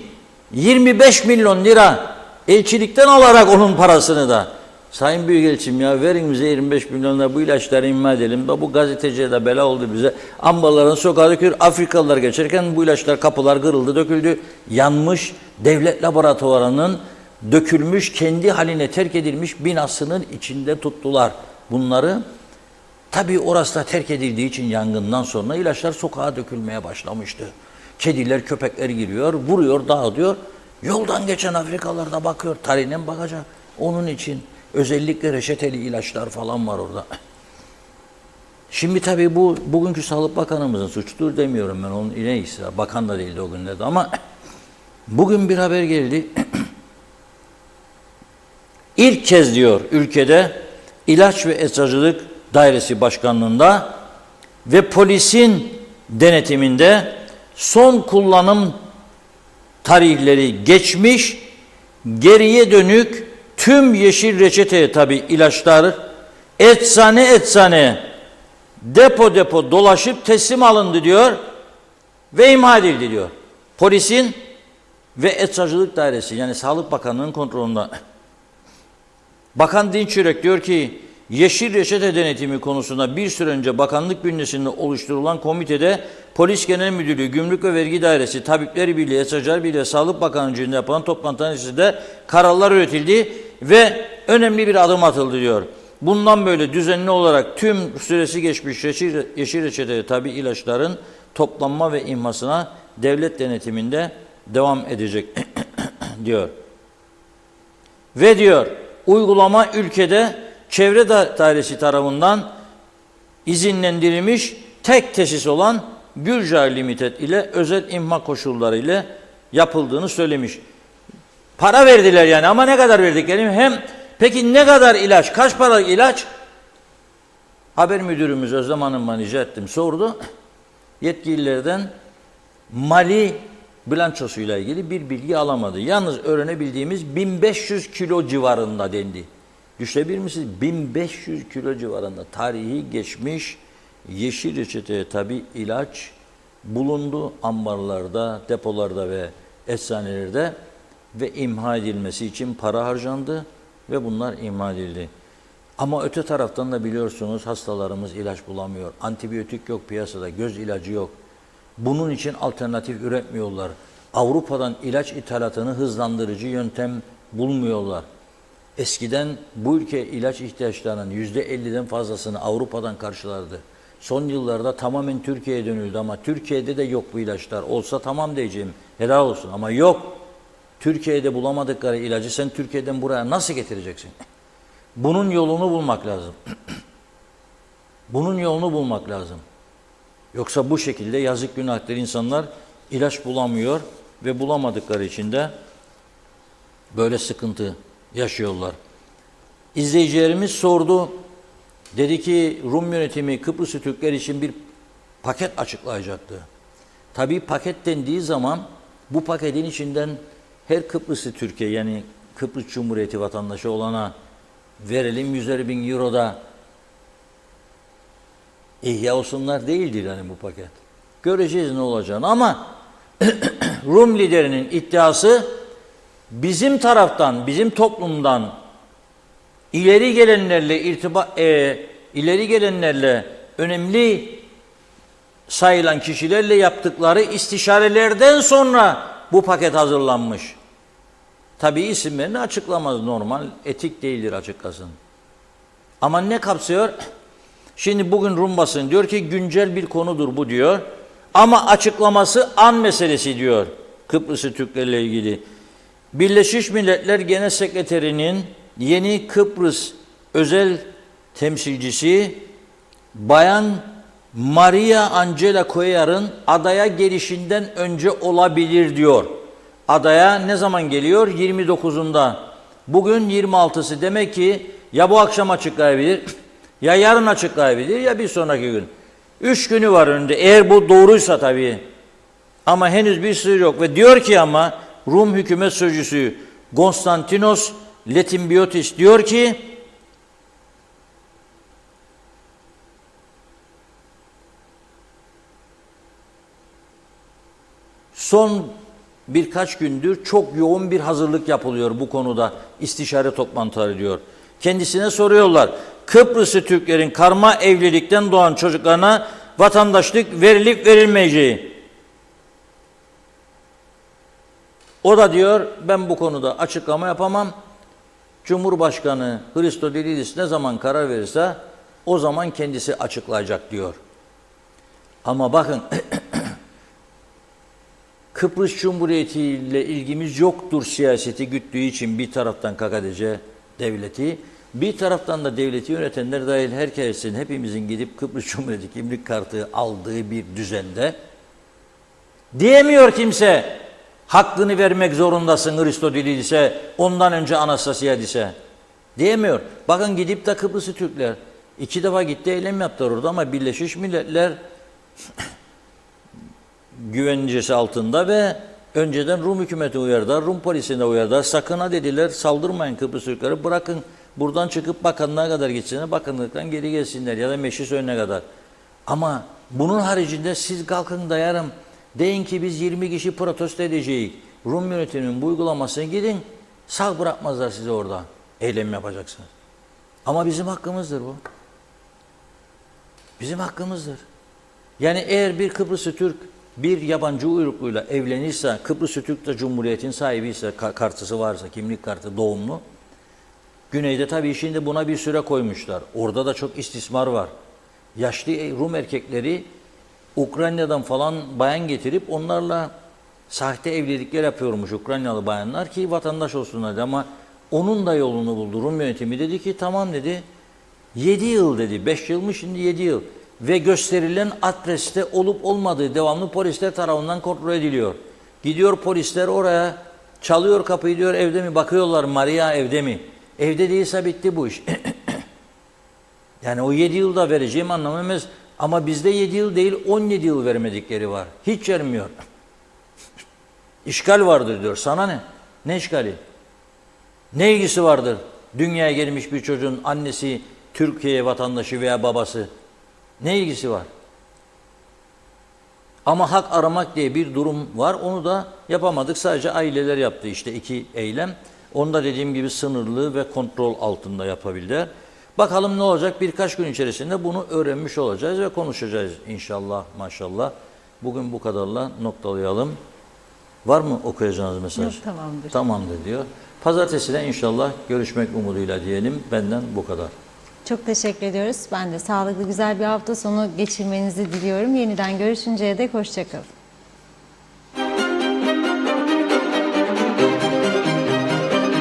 S2: 25 milyon lira elçilikten alarak onun parasını da Sayın Büyükelçim ya verin bize 25 milyon lira, bu ilaçları imha edelim da bu gazeteciye de bela oldu bize. Ambarların sokağa dökülür, Afrikalılar geçerken bu ilaçlar, kapılar kırıldı, döküldü. Yanmış devlet laboratuvarının dökülmüş, kendi haline terk edilmiş binasının içinde tuttular bunları. Tabii orası da terk edildiği için yangından sonra ilaçlar sokağa dökülmeye başlamıştı. Kediler, köpekler giriyor, vuruyor, dağıtıyor. Yoldan geçen Afrikalılar da bakıyor, tarihine mi bakacak? Onun için özellikle reçeteli ilaçlar falan var orada. Şimdi tabii bu bugünkü Sağlık Bakanımızın suçudur demiyorum ben, onun neyse, bakan da değildi o günlerde ama bugün bir haber geldi. İlk kez diyor ülkede İlaç ve Eczacılık Dairesi Başkanlığı'nda ve polisin denetiminde son kullanım tarihleri geçmiş, geriye dönük tüm yeşil reçeteye tabi ilaçlar eczane depo dolaşıp teslim alındı diyor ve imha edildi diyor. Polisin ve Eczacılık Dairesi yani Sağlık Bakanlığı'nın kontrolünde. Bakan Dinçürek diyor ki yeşil reçete denetimi konusunda bir süre önce bakanlık bünyesinde oluşturulan komitede Polis Genel Müdürlüğü, Gümrük ve Vergi Dairesi, Tabipler Birliği, Eczacılar Birliği, Sağlık Bakanlığı'nda yapılan toplantının içinde kararlar üretildi ve önemli bir adım atıldı diyor. Bundan böyle düzenli olarak tüm süresi geçmiş yeşil reçeteli tabi ilaçların toplanma ve imhasına devlet denetiminde devam edecek diyor. Ve diyor uygulama ülkede Çevre Dairesi tarafından izinlendirilmiş tek tesis olan Gürcay Limited ile özel imha koşulları ile yapıldığını söylemiş. Para verdiler yani ama ne kadar verdiklerini hem peki ne kadar ilaç, kaç paralık ilaç? Haber müdürümüz Özlem Hanım'a rica ettim, sordu. Yetkililerden mali bilançosuyla ilgili bir bilgi alamadı. Yalnız öğrenebildiğimiz 1500 kilo civarında dendi. Düşünebilir misiniz? 1500 kilo civarında tarihi geçmiş yeşil reçeteye tabi ilaç bulundu ambarlarda, depolarda ve eczanelerde ve imha edilmesi için para harcandı ve bunlar imha edildi. Ama öte taraftan da biliyorsunuz hastalarımız ilaç bulamıyor. Antibiyotik yok piyasada, göz ilacı yok. Bunun için alternatif üretmiyorlar. Avrupa'dan ilaç ithalatını hızlandırıcı yöntem bulmuyorlar. Eskiden bu ülke ilaç ihtiyaçlarının %50'den fazlasını Avrupa'dan karşılardı. Son yıllarda tamamen Türkiye'ye dönüldü ama Türkiye'de de yok bu ilaçlar. Olsa tamam diyeceğim, helal olsun ama yok. Türkiye'de bulamadıkları ilacı sen Türkiye'den buraya nasıl getireceksin? Bunun yolunu bulmak lazım. Bunun yolunu bulmak lazım. Yoksa bu şekilde yazık günahtır insanlar ilaç bulamıyor ve bulamadıkları için de böyle sıkıntı yaşıyorlar. İzleyicilerimiz sordu. Dedi ki Rum yönetimi Kıbrıslı Türkler için bir paket açıklayacaktı. Tabii paket dendiği zaman bu paketin içinden her Kıbrıslı Türkiye yani Kıbrıs Cumhuriyeti vatandaşı olana verelim 100.000 euro da ihya olsunlar değildir yani bu paket. Göreceğiz ne olacağını ama Rum liderinin iddiası bizim taraftan, bizim toplumdan ileri gelenlerle önemli sayılan kişilerle yaptıkları istişarelerden sonra bu paket hazırlanmış. Tabii isimlerini açıklamaz, normal, etik değildir açıklasın. Ama ne kapsıyor? Şimdi bugün Rum basını diyor ki güncel bir konudur bu diyor. Ama açıklaması an meselesi diyor Kıbrıslı Türklerle ilgili. Birleşmiş Milletler Genel Sekreterinin yeni Kıbrıs özel temsilcisi Bayan Maria Angela Cuellar'ın adaya gelişinden önce olabilir diyor. Adaya ne zaman geliyor? 29'unda. Bugün 26'sı. Demek ki ya bu akşam açıklayabilir, ya yarın açıklayabilir, ya bir sonraki gün. 3 günü var önünde. Eğer bu doğruysa tabii. Ama henüz bir sır yok. Ve diyor ki ama Rum hükümet sözcüsü Konstantinos Letimbiotis diyor ki son birkaç gündür çok yoğun bir hazırlık yapılıyor bu konuda. İstişare toplantıları diyor. Kendisine soruyorlar. Kıbrıslı Türklerin karma evlilikten doğan çocuklarına vatandaşlık verilip verilmeyeceği. O da diyor ben bu konuda açıklama yapamam. Cumhurbaşkanı Christodoulidis ne zaman karar verirse o zaman kendisi açıklayacak diyor. Ama bakın Kıbrıs Cumhuriyeti ile ilgimiz yoktur siyaseti güttüğü için bir taraftan KKTC devleti, bir taraftan da devleti yönetenler dahil herkesin, hepimizin gidip Kıbrıs Cumhuriyeti kimlik kartı aldığı bir düzende diyemiyor kimse hakkını vermek zorundasın Christodoulidis'e, ondan önce Anastasiadis'e diyemiyor. Bakın gidip de Kıbrıslı Türkler 2 defa gitti eylem yaptılar orada ama Birleşmiş Milletler güvencesi altında ve önceden Rum hükümeti uyardılar, Rum polisine uyardılar. Sakın ha dediler, saldırmayın Kıbrıs Türkleri, bırakın buradan çıkıp bakanlığa kadar gitsinler, bakanlıktan geri gelsinler ya da meclis önüne kadar. Ama bunun haricinde siz kalkın dayarım, deyin ki biz 20 kişi protesto edeceğiz. Rum yönetiminin bu uygulamasına gidin, sağ bırakmazlar sizi orada. Eylem yapacaksınız. Ama bizim hakkımızdır bu. Bizim hakkımızdır. Yani eğer bir Kıbrıslı Türk bir yabancı uyrukluyla evlenirse, Kıbrıs Türk de Cumhuriyet'in sahibiyse, kartısı varsa, kimlik kartı doğumlu, Güneyde tabii şimdi buna bir süre koymuşlar. Orada da çok istismar var. Yaşlı Rum erkekleri Ukrayna'dan falan bayan getirip onlarla sahte evlilikler yapıyormuş Ukraynalı bayanlar ki vatandaş olsunlar ama onun da yolunu buldu. Rum yönetimi dedi ki tamam dedi, 7 yıl dedi, 5 yıl mı şimdi 7 yıl. Ve gösterilen adreste olup olmadığı devamlı polisler tarafından kontrol ediliyor. Gidiyor polisler oraya, çalıyor kapıyı diyor evde mi? Bakıyorlar Maria evde mi? Evde değilse bitti bu iş. Yani o 7 yılda vereceğim anlamamız ama bizde 7 yıl değil 17 yıl vermedikleri var. Hiç vermiyor. İşgal vardır diyor. Sana ne? Ne işgali? Ne ilgisi vardır? Dünyaya gelmiş bir çocuğun annesi Türkiye vatandaşı veya babası. Ne ilgisi var? Ama hak aramak diye bir durum var. Onu da yapamadık. Sadece aileler yaptı işte 2 eylem. Onu da dediğim gibi sınırlı ve kontrol altında yapabildiler. Bakalım ne olacak? Birkaç gün içerisinde bunu öğrenmiş olacağız ve konuşacağız inşallah maşallah. Bugün bu kadarla noktalayalım. Var mı okuyacağınız mesaj?
S1: Yok, tamamdır.
S2: Tamamdır diyor. Pazartesi de inşallah görüşmek umuduyla diyelim. Benden bu kadar.
S1: Çok teşekkür ediyoruz. Ben de sağlıklı güzel bir hafta sonu geçirmenizi diliyorum. Yeniden görüşünceye dek hoşça kalın.